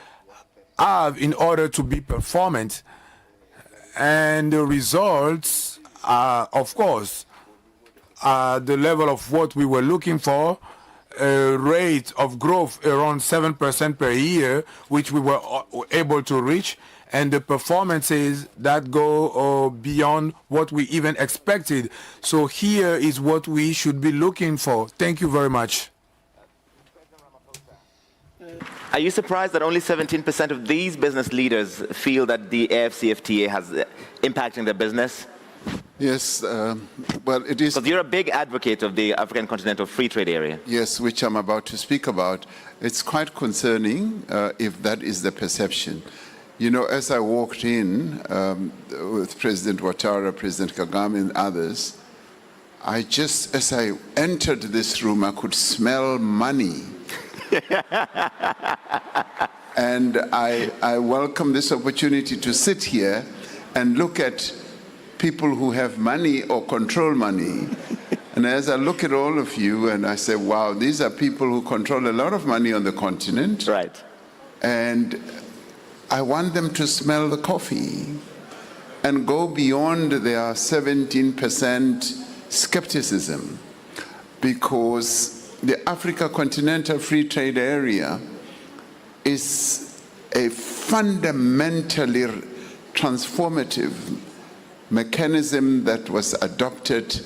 have in order to be performant. And the results are, of course, the level of what we were looking for, a rate of growth around 7% per year, which we were able to reach, and the performances that go beyond what we even expected. So here is what we should be looking for. Thank you very much. Are you surprised that only 17% of these business leaders feel that the AFCFTA has impacting their business? Yes, well, it is. Because you're a big advocate of the African Continental Free Trade Area. Yes, which I'm about to speak about. It's quite concerning if that is the perception. You know, as I walked in with President Ouattara, President Kagame, and others, as I entered this room, I could smell money. And I welcome this opportunity to sit here and look at people who have money or control money. And as I look at all of you and I say, wow, these are people who control a lot of money on the continent. Right. And I want them to smell the coffee and go beyond their 17% skepticism, because the Africa Continental Free Trade Area is a fundamentally transformative mechanism that was adopted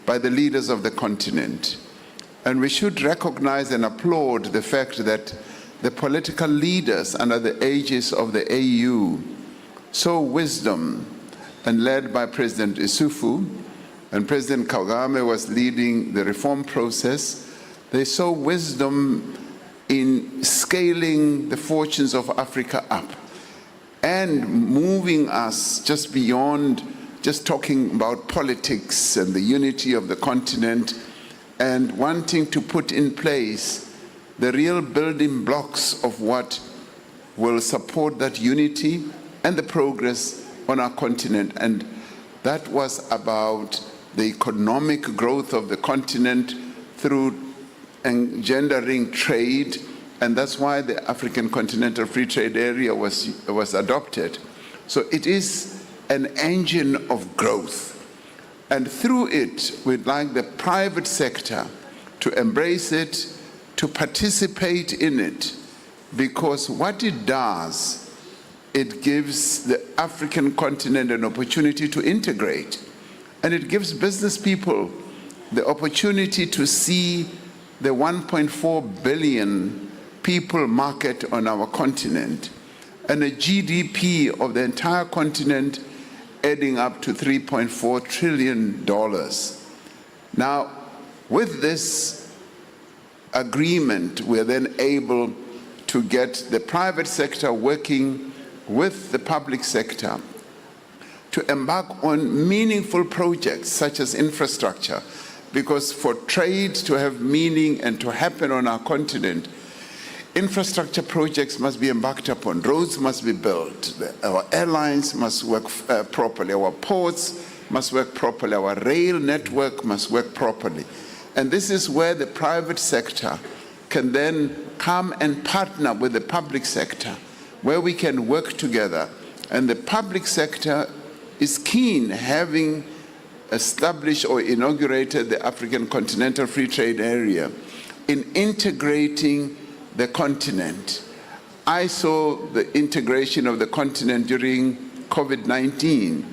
by the leaders of the continent. And we should recognize and applaud the fact that the political leaders under the aegis of the AU saw wisdom, and led by President Isufu, and President Kagame was leading the reform process. They saw wisdom in scaling the fortunes of Africa up and moving us just beyond just talking about politics and the unity of the continent, and wanting to put in place the real building blocks of what will support that unity and the progress on our continent. And that was about the economic growth of the continent through engendering trade, and that's why the African Continental Free Trade Area was adopted. So it is an engine of growth, and through it we'd like the private sector to embrace it, to participate in it, because what it does, it gives the African continent an opportunity to integrate, and it gives business people the opportunity to see the 1.4 billion people market on our continent and a GDP of the entire continent adding up to $3.4 trillion. Now, with this agreement, we're then able to get the private sector working with the public sector to embark on meaningful projects such as infrastructure, because for trade to have meaning and to happen on our continent, infrastructure projects must be embarked upon, roads must be built, our airlines must work properly, our ports must work properly, our rail network must work properly. And this is where the private sector can then come and partner with the public sector, where we can work together. And the public sector is keen, having established or inaugurated the African Continental Free Trade Area, in integrating the continent. I saw the integration of the continent during COVID-19,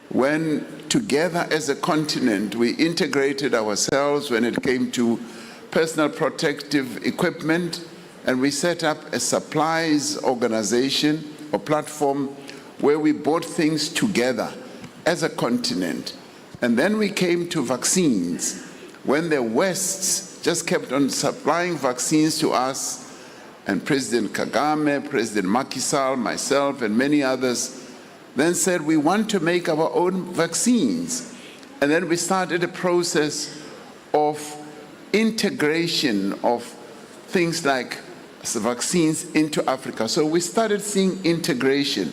when together as a continent we integrated ourselves when it came to personal protective equipment, and we set up a supplies organization or platform where we bought things together as a continent. And then we came to vaccines, when the West just kept on supplying vaccines to us, and President Kagame, President Macky Sall, myself, and many others then said, we want to make our own vaccines. And then we started a process of integration of things like vaccines into Africa. So we started seeing integration.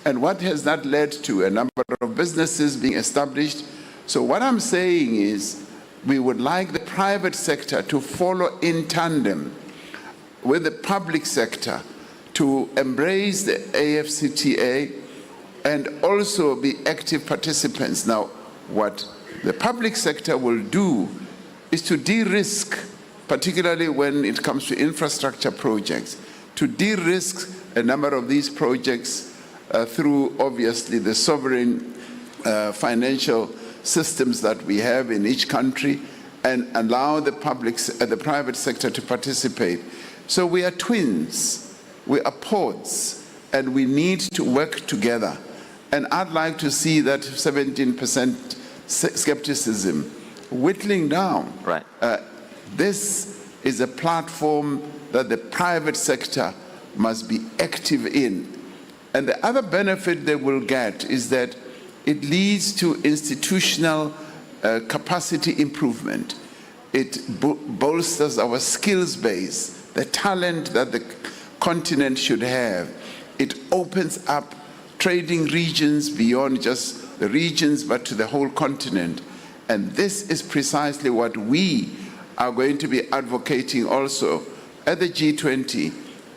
And what has that led to? A number of businesses being established. So what I'm saying is, we would like the private sector to follow in tandem with the public sector to embrace the AfCFTA and also be active participants. Now, what the public sector will do is to de-risk, particularly when it comes to infrastructure projects, to de-risk a number of these projects through, obviously, the sovereign financial systems that we have in each country, and allow the private sector to participate. So we are twins, we are pods, and we need to work together. And I'd like to see that 17% skepticism whittling down. Right. This is a platform that the private sector must be active in. And the other benefit they will get is that it leads to institutional capacity improvement. It bolsters our skills base, the talent that the continent should have. It opens up trading regions beyond just the regions, but to the whole continent. And this is precisely what we are going to be advocating also at the G20.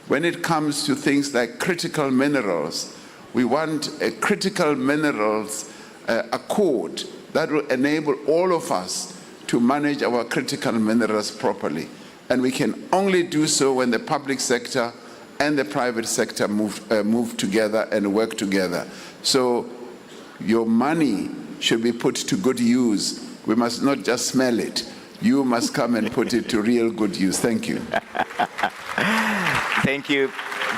When it comes to things like critical minerals, we want a critical minerals accord that will enable all of us to manage our critical minerals properly. And we can only do so when the public sector and the private sector move together and work together. So your money should be put to good use. We must not just smell it. You must come and put it to real good use. Thank you. Thank you.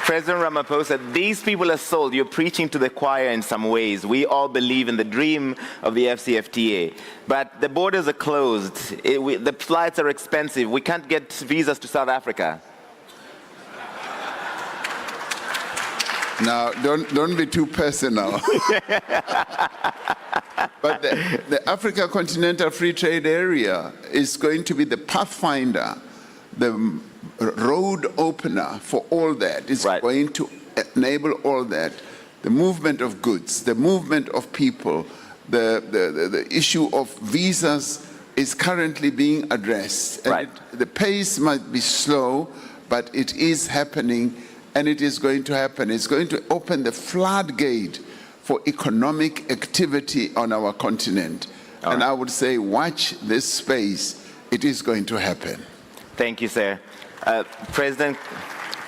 President Ramaphosa, these people are sold. You're preaching to the choir in some ways. We all believe in the dream of the FCFTA. But the borders are closed. The flights are expensive. We can't get visas to South Africa. Now, don't be too personal. But the Africa Continental Free Trade Area is going to be the pathfinder, the road opener for all that. It's going to enable all that. The movement of goods, the movement of people, the issue of visas is currently being addressed. And the pace might be slow, but it is happening, and it is going to happen. It's going to open the floodgate for economic activity on our continent. And I would say, watch this space. It is going to happen. Thank you, sir. President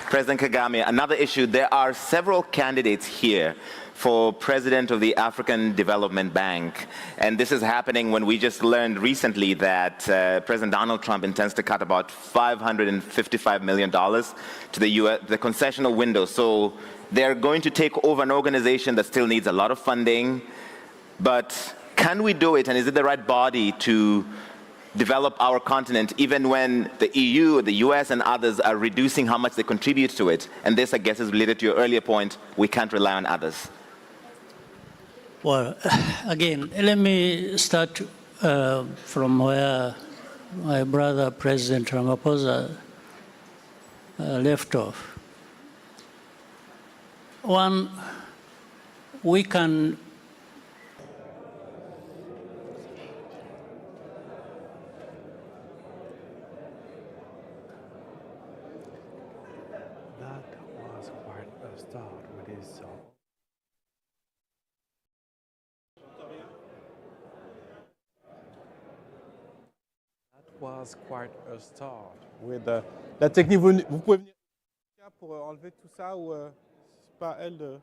Kagame, another issue. There are several candidates here for president of the African Development Bank. And this is happening when we just learned recently that President Donald Trump intends to cut about $555 million to the US, the concessional window. So they're going to take over an organization that still needs a lot of funding. But can we do it? And is it the right body to develop our continent, even when the EU, the US, and others are reducing how much they contribute to it? And this, I guess, is related to your earlier point, we can't rely on others. Well, again, let me start from where my brother, President Ramaphosa, left off. One, we can was quite a start with la technique. Vous pouvez venir pour enlever tout ça ou c'est pas elle de.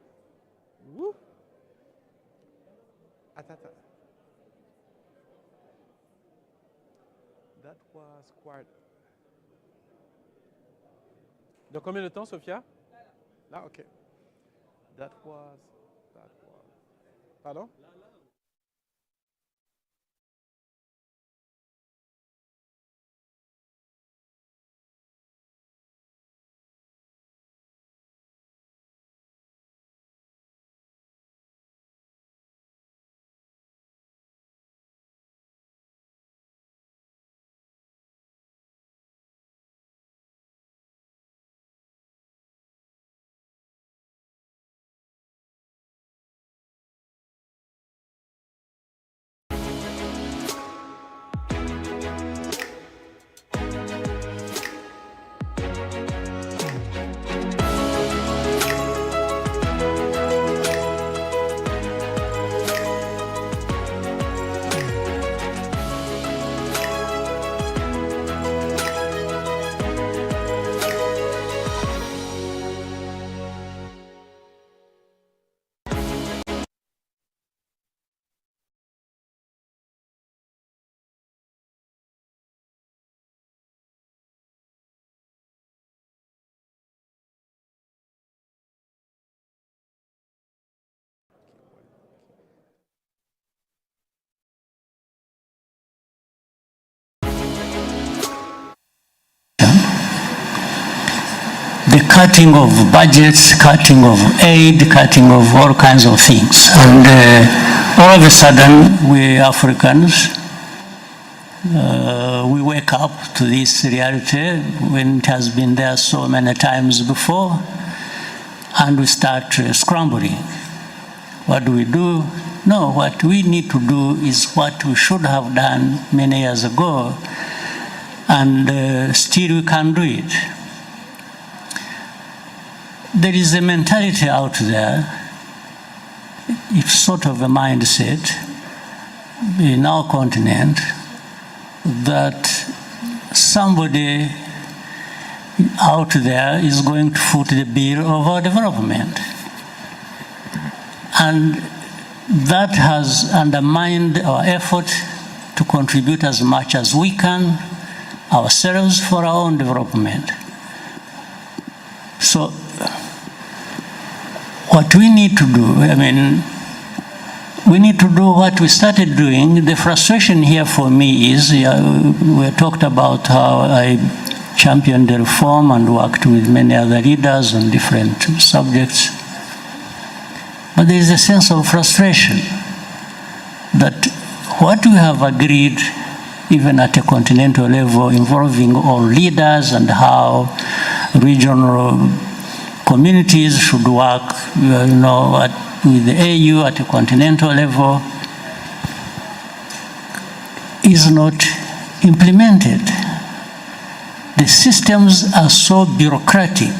Attends. That was quite. Dans combien de temps, Sophia? Là, ok. That was. Pardon? The cutting of budgets, cutting of aid, cutting of all kinds of things. And all of a sudden, we Africans We wake up to this reality when it has been there so many times before, and we start scrambling. What do we do? No, what we need to do is what we should have done many years ago, and still we can do it. There is a mentality out there, it's sort of a mindset in our continent that somebody out there is going to foot the bill of our development. And that has undermined our effort to contribute as much as we can ourselves for our own development. So what we need to do, we need to do what we started doing. The frustration here for me is, we talked about how I championed the reform and worked with many other leaders on different subjects. But there is a sense of frustration that what we have agreed, even at a continental level, involving all leaders and how regional communities should work, with the AU at a continental level, is not implemented. The systems are so bureaucratic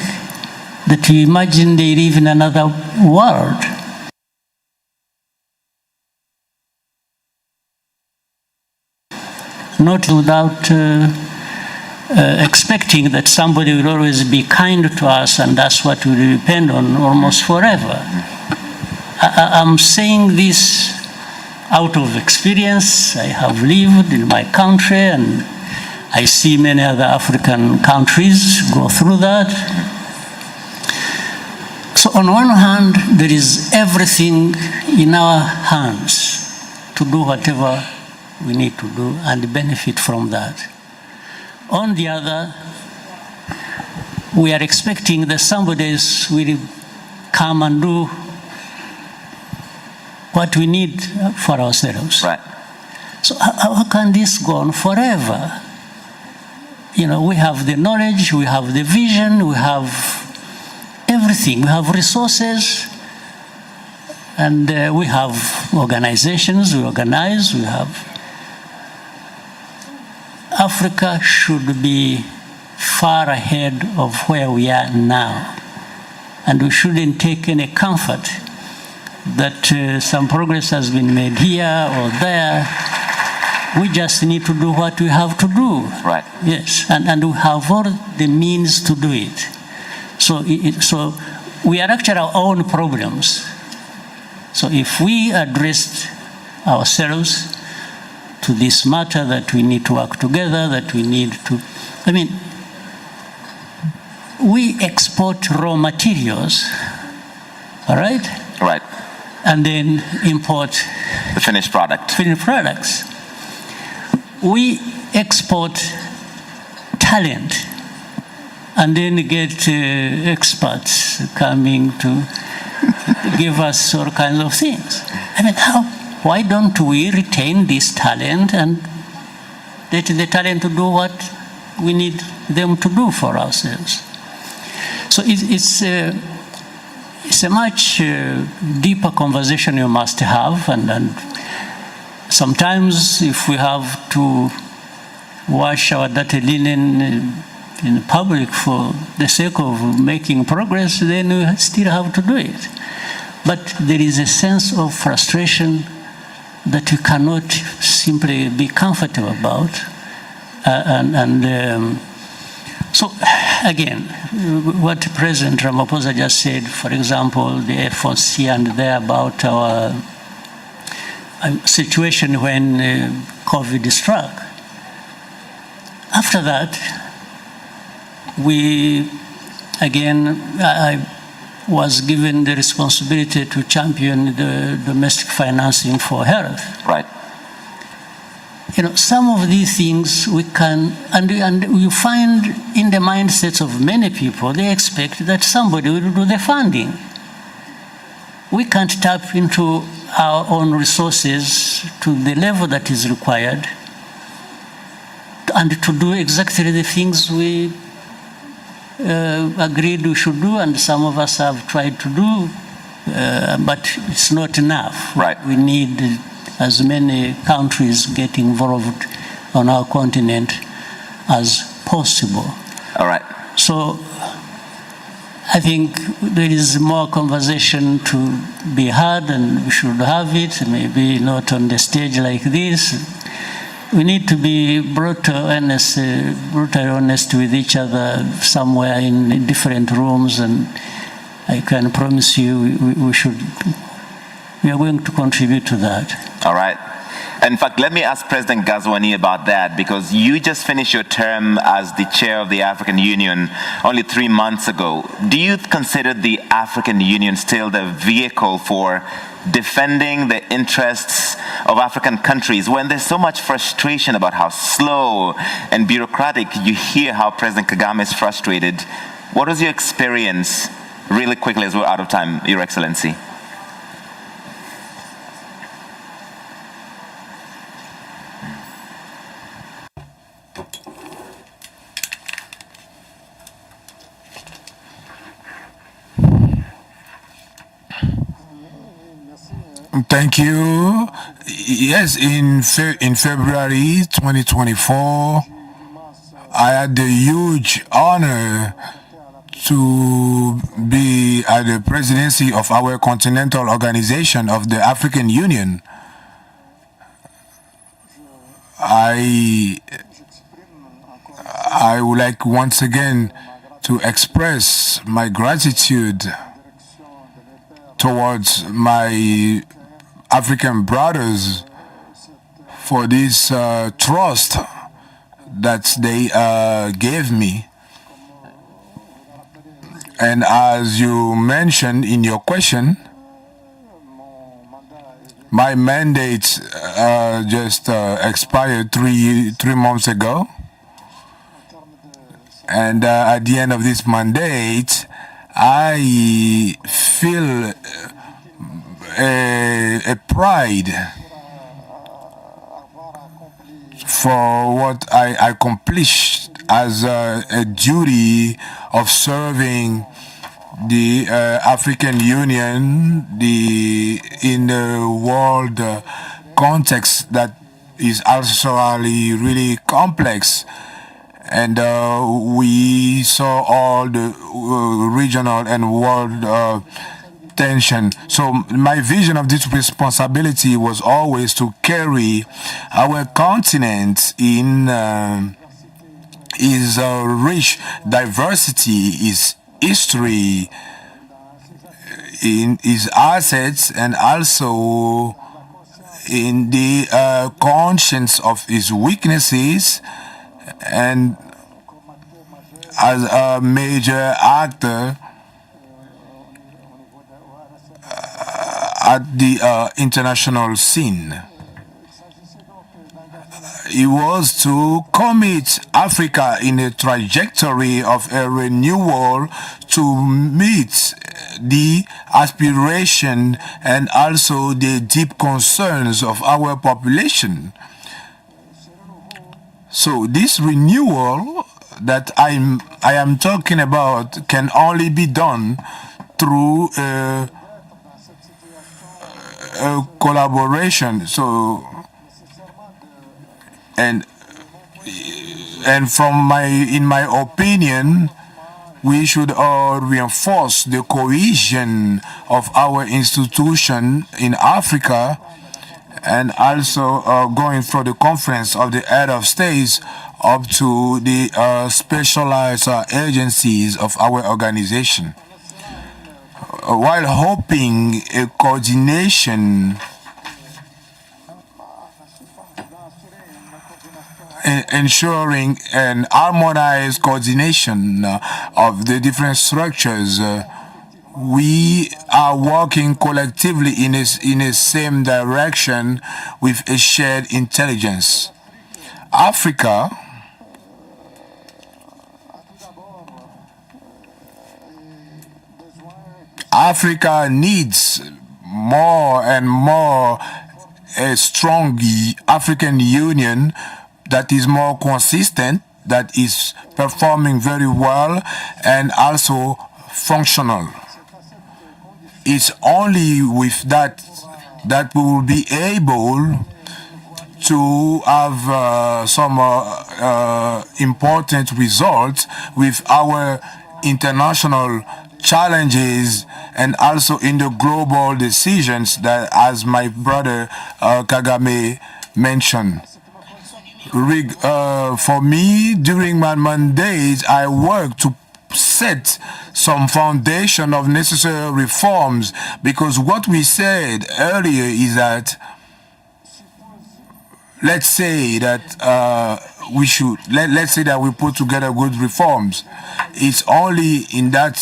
that you imagine they live in another world. Not without expecting that somebody will always be kind to us, and that's what we depend on almost forever. I'm saying this out of experience. I have lived in my country, and I see many other African countries go through that. So on one hand, there is everything in our hands to do whatever we need to do and benefit from that. On the other, we are expecting that somebody else will come and do what we need for ourselves. Right. So how can this go on forever? We have the knowledge, we have the vision, we have everything. We have resources, and we have organizations, we organize, we have. Africa should be far ahead of where we are now. And we shouldn't take any comfort that some progress has been made here or there. We just need to do what we have to do. Right. Yes, and we have all the means to do it. So we are actually our own problems. So if we addressed ourselves to this matter, that we need to work together, that we need to, we export raw materials, all right? Right. And then import the finished product. Finished products. We export talent and then get experts coming to give us all kinds of things. Why don't we retain this talent and let the talent to do what we need them to do for ourselves? So it's a much deeper conversation you must have, and sometimes if we have to wash our dirty linen in public for the sake of making progress, then we still have to do it. But there is a sense of frustration that you cannot simply be comfortable about. So again, what President Ramaphosa just said, for example, the efforts here and there about our situation when COVID struck. After that, I was given the responsibility to champion the domestic financing for health. Right. Some of these things we can, and you find in the mindsets of many people, they expect that somebody will do the funding. We can't tap into our own resources to the level that is required. and to do exactly the things we agreed we should do, and some of us have tried to do, but it's not enough. Right. We need as many countries get involved on our continent as possible. All right. So I think there is more conversation to be had, and we should have it, maybe not on the stage like this. We need to be brutally honest with each other somewhere in different rooms, and I can promise you we are going to contribute to that. All right. In fact, let me ask President Ghazouani about that, because you just finished your term as the chair of the African Union only 3 months ago. Do you consider the African Union still the vehicle for defending the interests of African countries when there's so much frustration about how slow and bureaucratic? You hear how President Kagame is frustrated. What was your experience, really quickly as we're out of time, Your Excellency? Thank you. Yes, in February 2024, I had the huge honor to be at the presidency of our continental organization of the African Union. I would like once again to express my gratitude towards my African brothers for this trust that they gave me. And as you mentioned in your question, my mandate just expired three months ago. And at the end of this mandate, I feel a pride for what I accomplished as a duty of serving the African Union in the world context that is also really complex. And we saw all the regional and world tension. So my vision of this responsibility was always to carry our continent in its rich diversity, its history, in its assets, and also in the conscience of its weaknesses, and as a major actor at the international scene. It was to commit Africa in a trajectory of a renewal to meet the aspiration and also the deep concerns of our population. So this renewal that I am talking about can only be done through a collaboration. So and from in my opinion, we should reinforce the cohesion of our institution in Africa, and also going from the conference of the head of states up to the specialized agencies of our organization, while hoping a coordination, ensuring an harmonized coordination of the different structures. We are working collectively in a same direction with a shared intelligence. Africa needs more and more a strong African Union that is more consistent, that is performing very well, and also functional. It's only with that that we will be able to have some important results with our international challenges and also in the global decisions that, as my brother Kagame mentioned. For me, during my mandates, I work to set some foundation of necessary reforms, because what we said earlier is that, let's say that let's say that we put together good reforms. It's only in that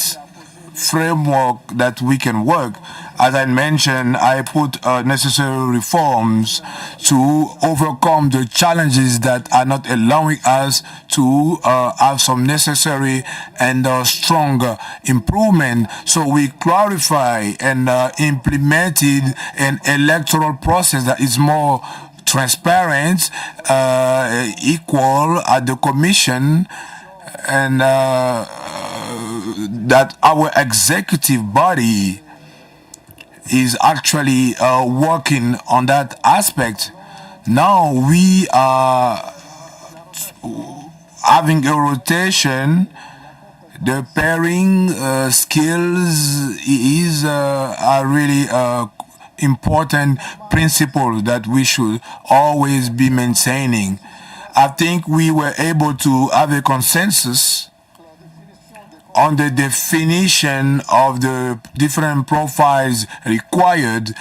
framework that we can work. As I mentioned, I put necessary reforms to overcome the challenges that are not allowing us to have some necessary and strong improvement. So we clarify and implemented an electoral process that is more transparent, equal at the Commission, and that our executive body is actually working on that aspect. Now we are having a rotation. The pairing skills is a really important principle that we should always be maintaining. I think we were able to have a consensus on the definition of the different profiles required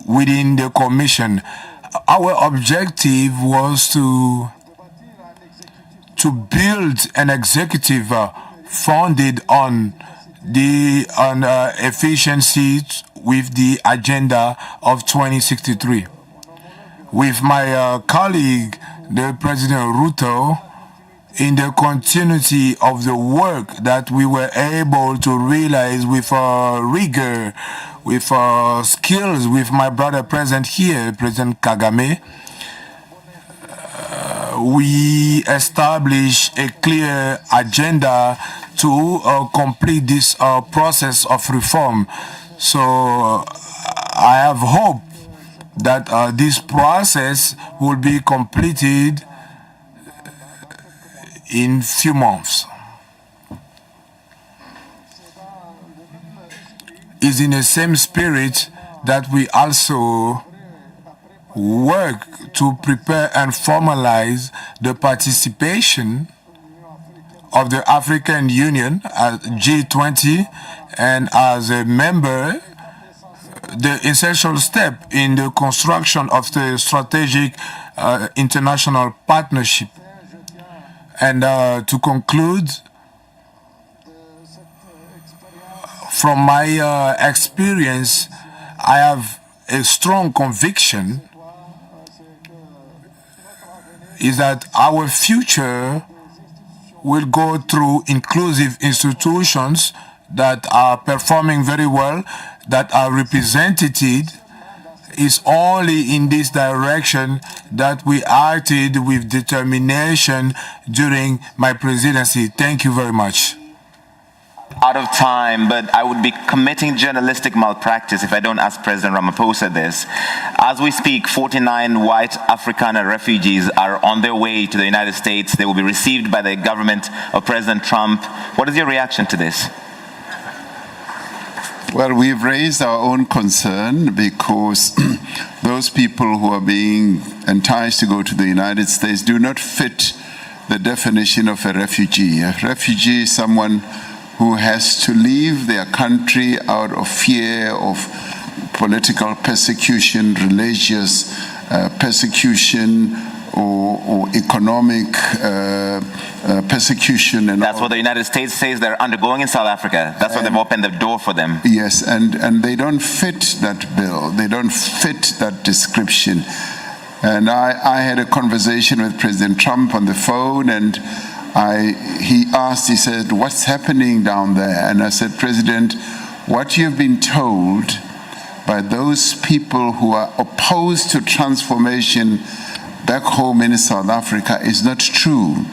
within the Commission. Our objective was to build an executive founded on efficiency with the agenda of 2063. With my colleague, the President Ruto, in the continuity of the work that we were able to realize with rigor, with skills, with my brother present here, President Kagame, we established a clear agenda to complete this process of reform. So I have hope that this process will be completed in few months. It's in the same spirit that we also work to prepare and formalize the participation of the African Union at G20, and as a member, the essential step in the construction of the strategic international partnership. And to conclude, from my experience, I have a strong conviction is that our future will go through inclusive institutions that are performing very well, that are represented. It's only in this direction that we acted with determination during my presidency. Thank you very much. Out of time, but I would be committing journalistic malpractice if I don't ask President Ramaphosa this. As we speak, 49 white Afrikaner refugees are on their way to the United States. They will be received by the government of President Trump. What is your reaction to this? Well, we've raised our own concern because those people who are being enticed to go to the United States do not fit the definition of a refugee. A refugee is someone who has to leave their country out of fear of political persecution, religious persecution, or economic persecution. And that's what the United States says they're undergoing in South Africa. That's why they've opened the door for them. Yes, and they don't fit that bill. They don't fit that description. And I had a conversation with President Trump on the phone, and he said, what's happening down there? And I said, President, what you've been told by those people who are opposed to transformation back home in South Africa is not true.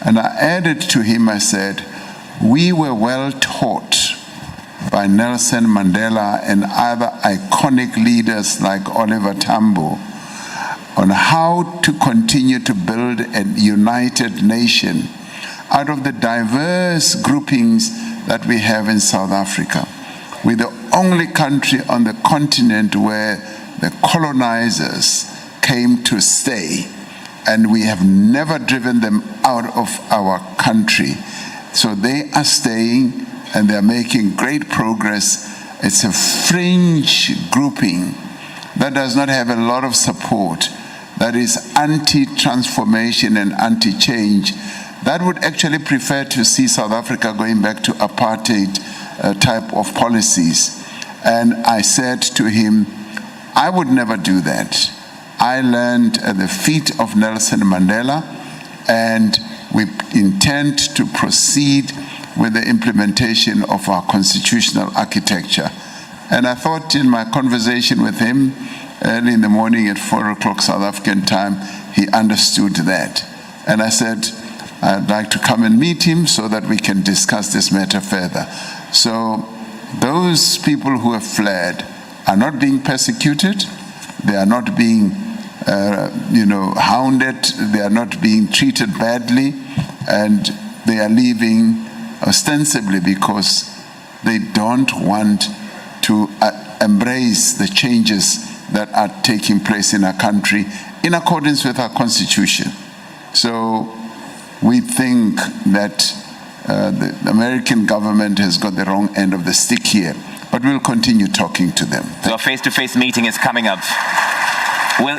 And I added to him, I said, we were well taught by Nelson Mandela and other iconic leaders like Oliver Tambo on how to continue to build a united nation out of the diverse groupings that we have in South Africa. We're the only country on the continent where the colonizers came to stay, and we have never driven them out of our country. So they are staying, and they're making great progress. It's a fringe grouping that does not have a lot of support, that is anti-transformation and anti-change, that would actually prefer to see South Africa going back to apartheid type of policies. And I said to him, I would never do that. I learned at the feet of Nelson Mandela, and we intend to proceed with the implementation of our constitutional architecture. And I thought in my conversation with him early in the morning at 4 o'clock South African time, he understood that. And I said, I'd like to come and meet him so that we can discuss this matter further. So those people who have fled are not being persecuted. They are not being, hounded. They are not being treated badly. And they are leaving ostensibly because they don't want to embrace the changes that are taking place in our country in accordance with our constitution. So we think that the American government has got the wrong end of the stick here, but we'll continue talking to them. So a face-to-face meeting is coming up.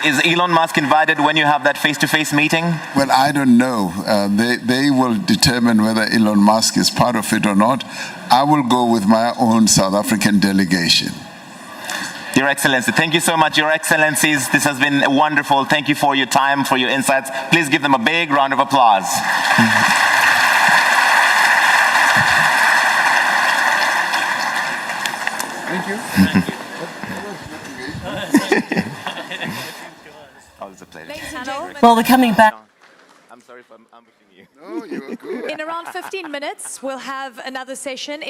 Is Elon Musk invited when you have that face-to-face meeting? Well, I don't know. They will determine whether Elon Musk is part of it or not. I will go with my own South African delegation. Your Excellency, thank you so much, Your Excellencies. This has been wonderful. Thank you for your time, for your insights. Please give them a big round of applause. Thank you. Always a pleasure. Ladies and gentlemen, Well, we're coming back. I'm sorry for ambushing you. No, you're good. in around 15 minutes, we'll have another session.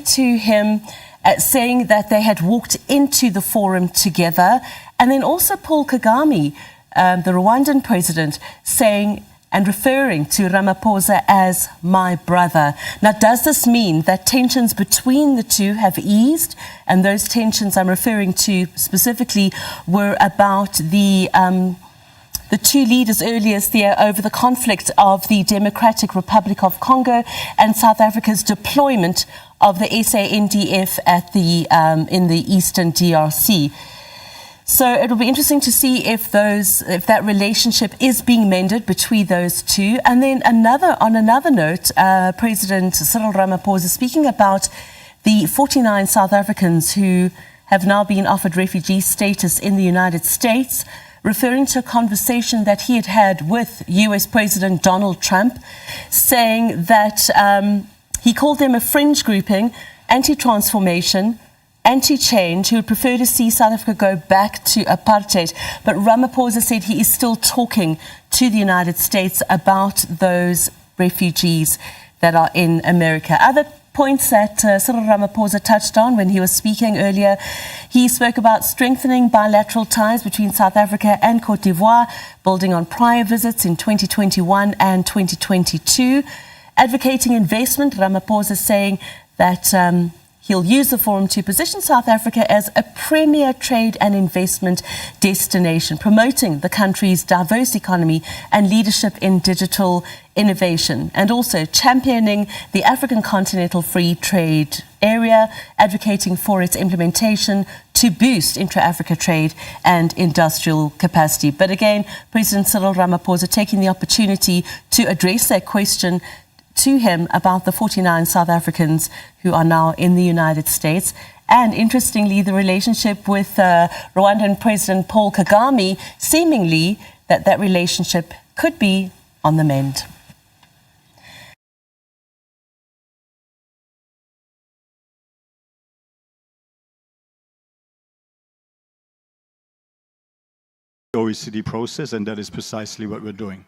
To him saying that they had walked into the forum together, and then also Paul Kagame, the Rwandan president, saying and referring to Ramaphosa as my brother. Now, does this mean that tensions between the two have eased? And those tensions I'm referring to specifically were about the two leaders earlier this year over the conflict of the Democratic Republic of Congo and South Africa's deployment of the SANDF at in the eastern DRC. So it'll be interesting to see if that relationship is being mended between those two. And then on another note, President Cyril Ramaphosa speaking about the 49 South Africans who have now been offered refugee status in the United States, referring to a conversation that he had with US President Donald Trump, saying that he called them a fringe grouping, anti-transformation, anti-change, who would prefer to see South Africa go back to apartheid. But Ramaphosa said he is still talking to the United States about those refugees that are in America. Other points that Cyril Ramaphosa touched on when he was speaking earlier. He spoke about strengthening bilateral ties between South Africa and Côte d'Ivoire, building on prior visits in 2021 and 2022. Advocating investment, Ramaphosa saying that he'll use the forum to position South Africa as a premier trade and investment destination, promoting the country's diverse economy and leadership in digital innovation, and also championing the African Continental Free Trade Area, advocating for its implementation to boost intra-Africa trade and industrial capacity. But again, President Cyril Ramaphosa taking the opportunity to address that question to him about the 49 South Africans who are now in the United States. And interestingly, the relationship with Rwandan President Paul Kagame, seemingly that relationship could be on the mend. OECD process, and that is precisely what we're doing.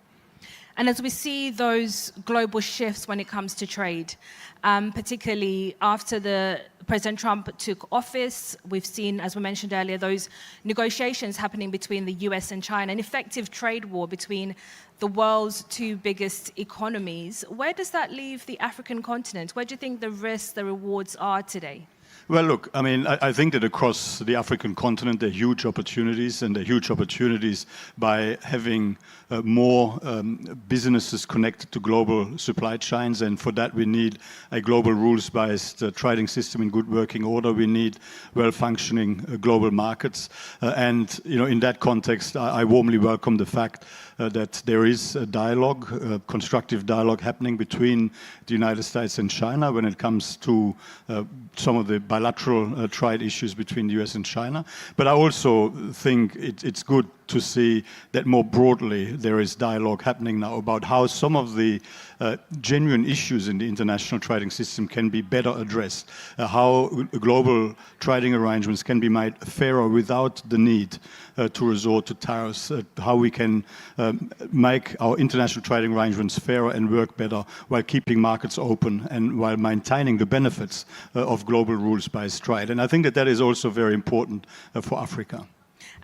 And as we see those global shifts when it comes to trade, particularly after President Trump took office, we've seen, as we mentioned earlier, those negotiations happening between the US and China, an effective trade war between the world's two biggest economies. Where does that leave the African continent? Where do you think the risks, the rewards are today? Well, look, I mean, I think that across the African continent, there are huge opportunities, and there are huge opportunities by having more businesses connected to global supply chains. And for that, we need a global rules-based trading system in good working order. We need well-functioning global markets. And, you know, in that context, I warmly welcome the fact that there is a dialogue, constructive dialogue happening between the United States and China when it comes to some of the bilateral trade issues between the US and China. But I also think it's good to see that more broadly there is dialogue happening now about how some of the genuine issues in the international trading system can be better addressed, how global trading arrangements can be made fairer without the need to resort to tariffs, how we can make our international trading arrangements fairer and work better while keeping markets open and while maintaining the benefits of global rules-based trade. And I think that is also very important for Africa.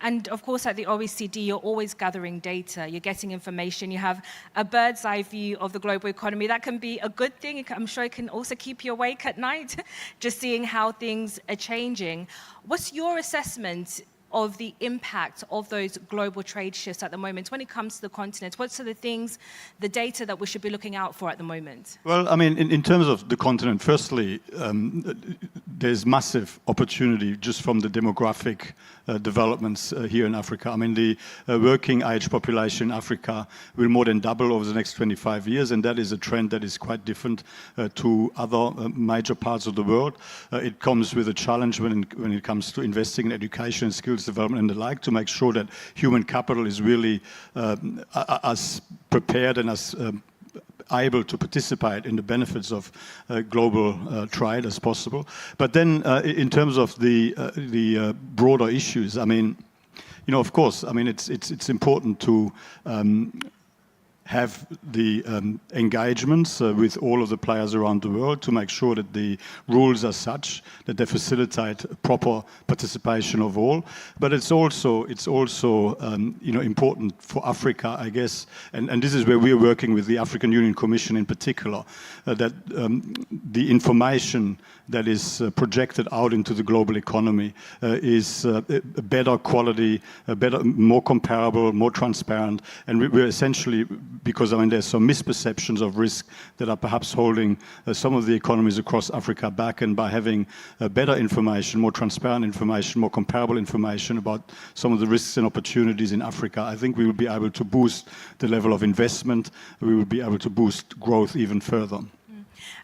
And of course, at the OECD, you're always gathering data, you're getting information, you have a bird's eye view of the global economy. That can be a good thing. I'm sure it can also keep you awake at night, just seeing how things are changing. What's your assessment of the impact of those global trade shifts at the moment when it comes to the continent? What are the things, the data that we should be looking out for at the moment? Well, I mean, in terms of the continent, firstly, there's massive opportunity just from the demographic developments here in Africa. I mean, the working age population in Africa will more than double over the next 25 years, and that is a trend that is quite different to other major parts of the world. It comes with a challenge when it comes to investing in education, skills development and the like, to make sure that human capital is really as prepared and as able to participate in the benefits of global trade as possible. But then in terms of the broader issues, I mean, you know, of course, I mean, it's important to have the engagements with all of the players around the world to make sure that the rules are such that they facilitate proper participation of all. But it's also you know, important for Africa, I guess, and this is where we are working with the African Union Commission in particular, that the information that is projected out into the global economy is a better quality, more comparable, more transparent, and we're essentially, because I mean there's some misperceptions of risk that are perhaps holding some of the economies across Africa back, and by having better information, more transparent information, more comparable information about some of the risks and opportunities in Africa, I think we will be able to boost the level of investment, we will be able to boost growth even further.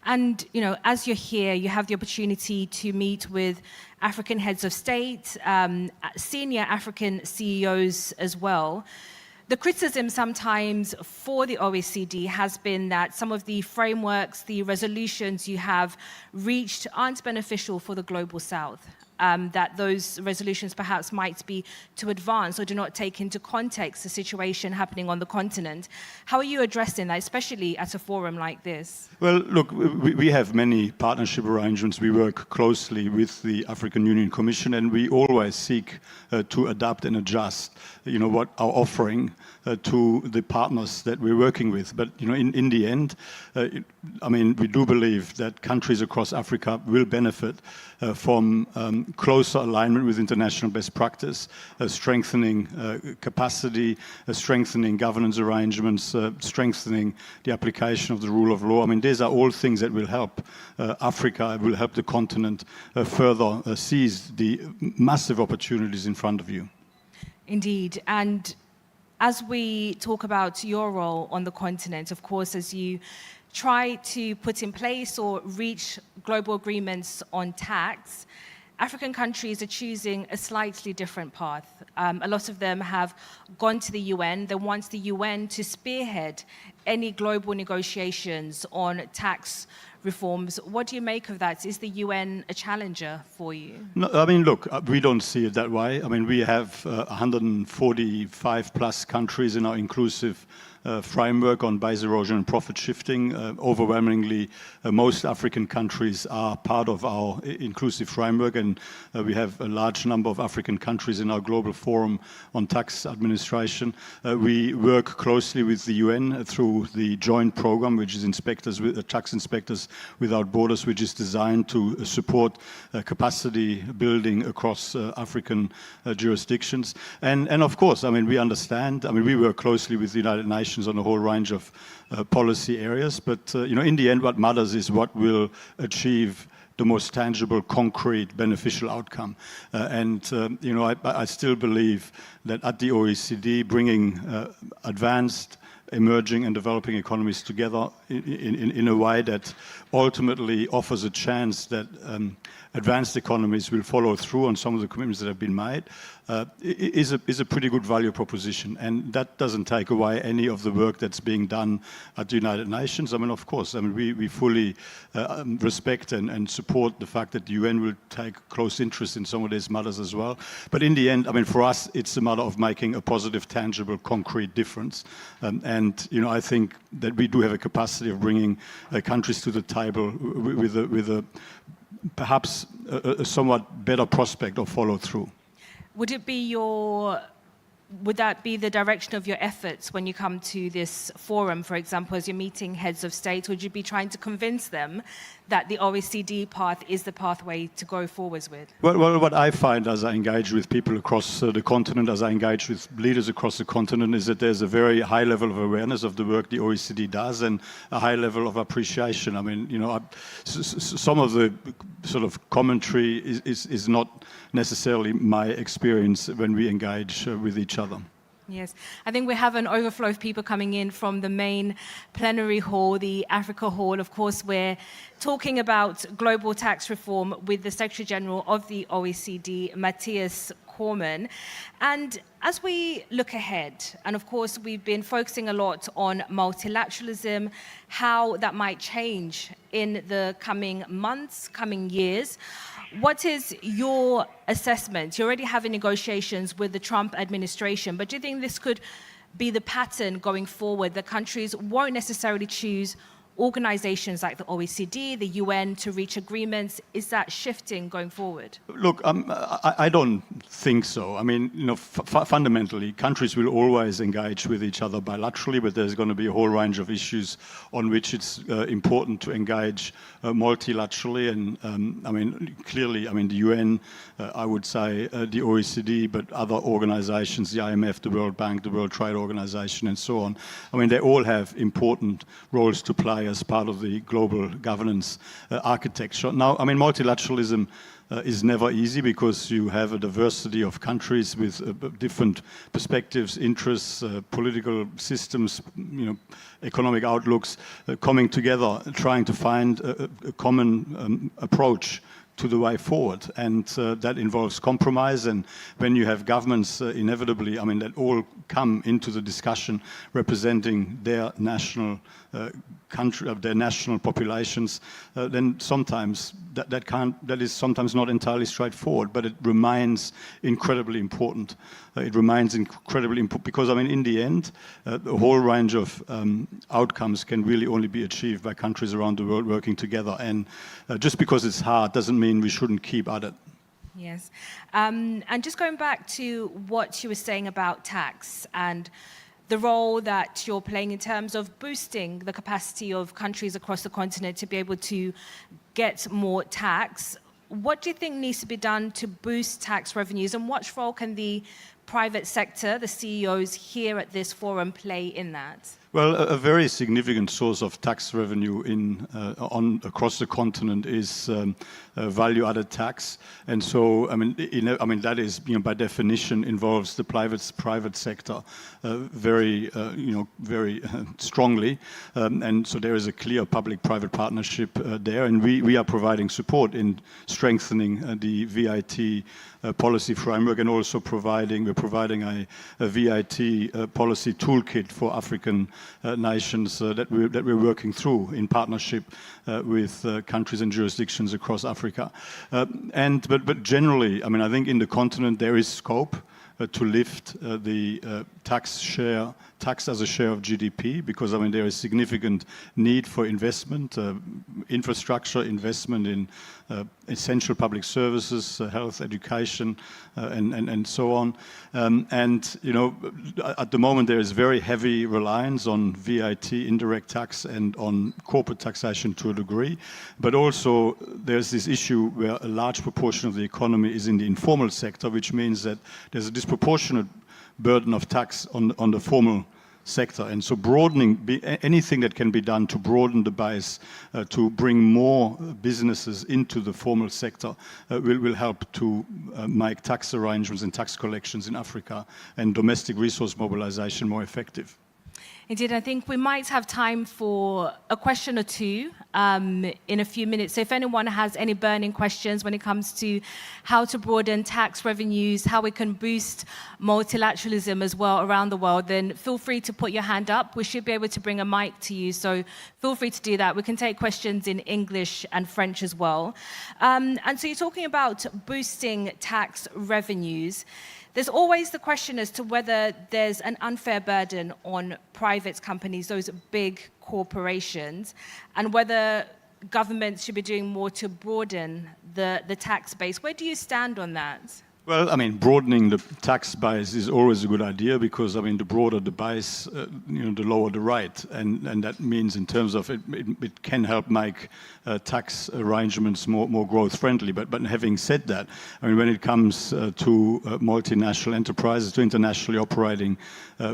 And, you know, as you're here, you have the opportunity to meet with African heads of state, senior African CEOs as well. The criticism sometimes for the OECD has been that some of the frameworks, the resolutions you have reached aren't beneficial for the Global South. that those resolutions perhaps might be too advanced or do not take into context the situation happening on the continent. How are you addressing that, especially at a forum like this? Well, look, we have many partnership arrangements. We work closely with the African Union Commission, and we always seek to adapt and adjust, what our offering to the partners that we're working with. But, in the end, we do believe that countries across Africa will benefit from closer alignment with international best practice, strengthening capacity, strengthening governance arrangements, strengthening the application of the rule of law. These are all things that will help Africa, will help the continent further seize the massive opportunities in front of you. Indeed. And as we talk about your role on the continent, of course, as you try to put in place or reach global agreements on tax, African countries are choosing a slightly different path. A lot of them have gone to the UN. They want the UN to spearhead any global negotiations on tax reforms. What do you make of that? Is the UN a challenger for you? No, look, we don't see it that way. We have 145 plus countries in our inclusive framework on base erosion and profit shifting. Overwhelmingly, most African countries are part of our inclusive framework, and we have a large number of African countries in our global forum on tax administration. We work closely with the UN through the joint program, which is tax inspectors without borders, which is designed to support capacity building across African jurisdictions. And of course, we understand, we work closely with the United Nations on a whole range of policy areas, but in the end what matters is what will achieve the most tangible, concrete, beneficial outcome. I still believe that at the OECD, bringing advanced, emerging and developing economies together in a way that ultimately offers a chance that advanced economies will follow through on some of the commitments that have been made is a pretty good value proposition. And that doesn't take away any of the work that's being done at the United Nations. Of course, we fully respect and support the fact that the UN will take close interest in some of these matters as well. But in the end, for us, it's a matter of making a positive, tangible, concrete difference. I think that we do have a capacity of bringing countries to the table with a perhaps a somewhat better prospect of follow-through. Would that be the direction of your efforts when you come to this forum, for example, as you're meeting heads of state? Would you be trying to convince them that the OECD path is the pathway to go forwards with? Well, what I find as I engage with people across the continent, as I engage with leaders across the continent, is that there's a very high level of awareness of the work the OECD does and a high level of appreciation. Some of the sort of commentary is not necessarily my experience when we engage with each other. Yes, I think we have an overflow of people coming in from the main plenary hall, the Africa Hall. Of course, we're talking about global tax reform with the Secretary General of the OECD, Matthias Cormann. And as we look ahead, and of course, we've been focusing a lot on multilateralism, how that might change in the coming months, coming years. What is your assessment? You're already having negotiations with the Trump administration, but do you think this could be the pattern going forward, that countries won't necessarily choose organizations like the OECD, the UN to reach agreements? Is that shifting going forward? Look, I don't think so. Fundamentally, countries will always engage with each other bilaterally, but there's going to be a whole range of issues on which it's important to engage multilaterally. And clearly, the UN, I would say the OECD, but other organizations, the IMF, the World Bank, the World Trade Organization, and so on. They all have important roles to play as part of the global governance architecture. Now, multilateralism is never easy because you have a diversity of countries with different perspectives, interests, political systems, economic outlooks coming together, trying to find a common approach to the way forward, and that involves compromise. And when you have governments, inevitably, that all come into the discussion representing their national country, their national populations, then sometimes that is sometimes not entirely straightforward, but it remains incredibly important. It remains incredibly important because, I mean, in the end, the whole range of outcomes can really only be achieved by countries around the world working together. And just because it's hard doesn't mean we shouldn't keep at it. Yes. And just going back to what you were saying about tax and the role that you're playing in terms of boosting the capacity of countries across the continent to be able to get more tax. What do you think needs to be done to boost tax revenues, and what role can the private sector, the CEOs here at this forum, play in that? Well, a very significant source of tax revenue across the continent is value-added tax, and so I mean that is, you know, by definition involves the private sector very strongly, and so there is a clear public-private partnership there, and we are providing support in strengthening the VIT policy framework, and also we're providing a VIT policy toolkit for African nations that we're working through in partnership with countries and jurisdictions across Africa. But generally, I mean, I think in the continent there is scope to lift the tax as a share of GDP, because I mean there is significant need for investment, infrastructure investment in essential public services, health, education, and so on. And you know, at the moment there is very heavy reliance on VAT, indirect tax, and on corporate taxation to a degree. But also there's this issue where a large proportion of the economy is in the informal sector, which means that there's a disproportionate burden of tax on the formal sector, and so anything that can be done to broaden the base, to bring more businesses into the formal sector will help to make tax arrangements and tax collections in Africa and domestic resource mobilization more effective. Indeed, I think we might have time for a question or two in a few minutes. So if anyone has any burning questions when it comes to how to broaden tax revenues, how we can boost multilateralism as well around the world, then feel free to put your hand up. We should be able to bring a mic to you, so feel free to do that. We can take questions in English and French as well. And so you're talking about boosting tax revenues. There's always the question as to whether there's an unfair burden on private companies, those big corporations, and whether governments should be doing more to broaden the tax base. Where do you stand on that? Well, I mean, broadening the tax base is always a good idea because, I mean, the broader the base, the lower the rate. And that means in terms of it can help make tax arrangements more growth-friendly. But having said that, I mean, when it comes to multinational enterprises, to internationally operating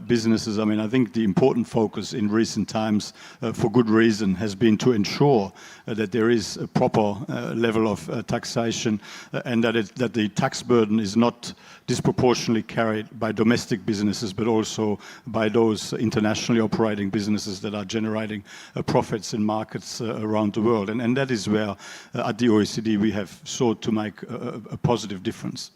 businesses, I mean, I think the important focus in recent times, for good reason, has been to ensure that there is a proper level of taxation and that the tax burden is not disproportionately carried by domestic businesses, but also by those internationally operating businesses that are generating profits in markets around the world. And that is where, at the OECD, we have sought to make a positive difference.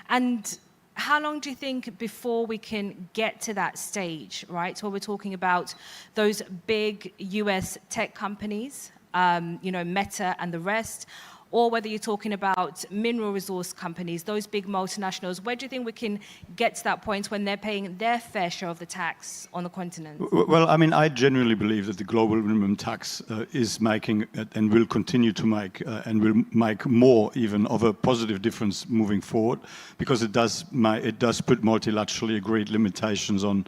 And how long do you think before we can get to that stage, right? So we're talking about those big US tech companies, Meta and the rest, or whether you're talking about mineral resource companies, those big multinationals. Where do you think we can get to that point when they're paying their fair share of the tax on the continent? Well, I mean, I genuinely believe that the global minimum tax is making and will continue to make and will make more even of a positive difference moving forward, because it does put multilaterally agreed limitations on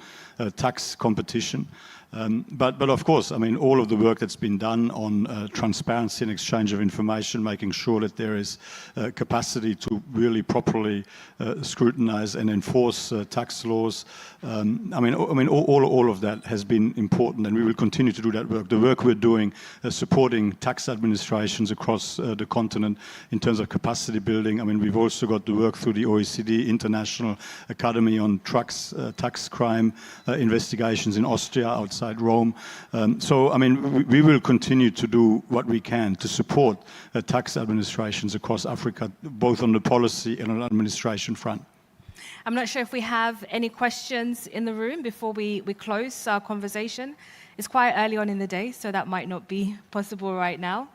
tax competition. But of course, I mean, all of the work that's been done on transparency and exchange of information, making sure that there is capacity to really properly scrutinize and enforce tax laws. I mean, all of that has been important, and we will continue to do that work. The work we're doing supporting tax administrations across the continent in terms of capacity building. I mean, we've also got the work through the OECD International Academy on tax crime investigations in Austria, outside Rome. So, I mean, we will continue to do what we can to support tax administrations across Africa, both on the policy and on the administration front. I'm not sure if we have any questions in the room before we close our conversation. It's quite early on in the day, so that might not be possible right now.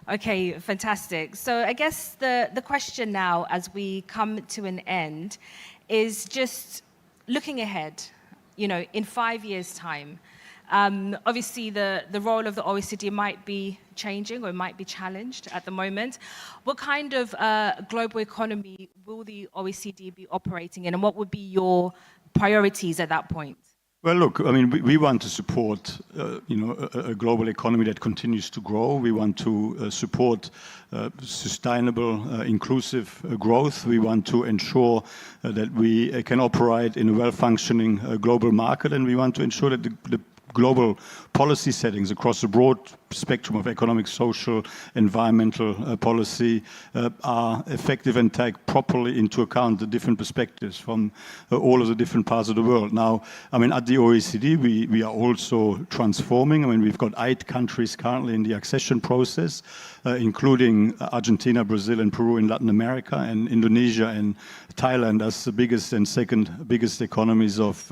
Okay, fantastic. So I guess the question now, as we come to an end, is just looking ahead, in 5 years' time. Obviously, the role of the OECD might be changing or might be challenged at the moment. What kind of global economy will the OECD be operating in, and what would be your priorities at that point? Well, look, I mean, we want to support, a global economy that continues to grow. We want to support sustainable, inclusive growth. We want to ensure that we can operate in a well-functioning global market, and we want to ensure that the global policy settings across a broad spectrum of economic, social, environmental policy are effective and take properly into account the different perspectives from all of the different parts of the world. Now, I mean, at the OECD, we are also transforming. I mean, we've got 8 countries currently in the accession process, including Argentina, Brazil, and Peru in Latin America, and Indonesia and Thailand as the biggest and second biggest economies of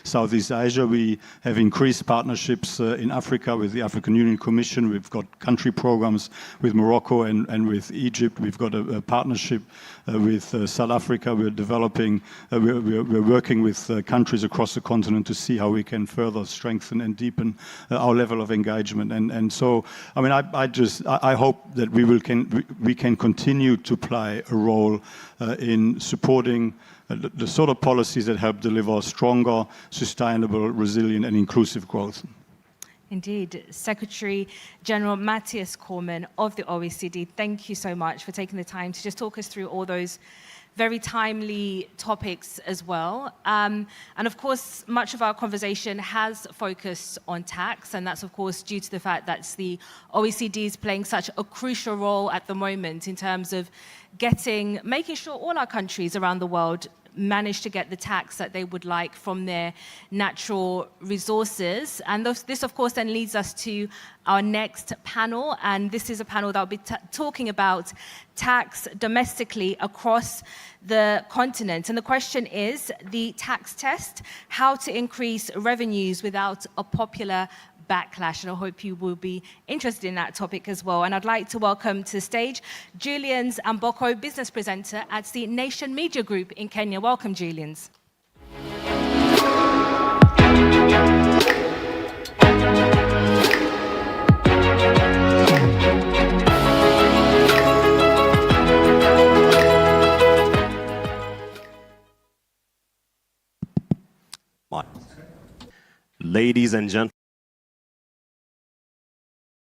Southeast Asia. We have increased partnerships in Africa with the African Union Commission. We've got country programs with Morocco and with Egypt. We've got a partnership with South Africa. We're developing, we're working with countries across the continent to see how we can further strengthen and deepen our level of engagement. And so, I mean, I hope that we can continue to play a role in supporting the sort of policies that help deliver stronger, sustainable, resilient, and inclusive growth. Indeed. Secretary General Matthias Cormann of the OECD, thank you so much for taking the time to just talk us through all those very timely topics as well. And of course, much of our conversation has focused on tax, and that's of course due to the fact that the OECD is playing such a crucial role at the moment in terms of making sure all our countries around the world manage to get the tax that they would like from their natural resources. And this, of course, then leads us to our next panel. And this is a panel that will be talking about tax domestically across the continent. And the question is the tax test, how to increase revenues without a popular backlash. And I hope you will be interested in that topic as well. And I'd like to welcome to the stage Julians Amboko, business presenter at the Nation Media Group in Kenya. Welcome, Julians. Ladies and gentlemen,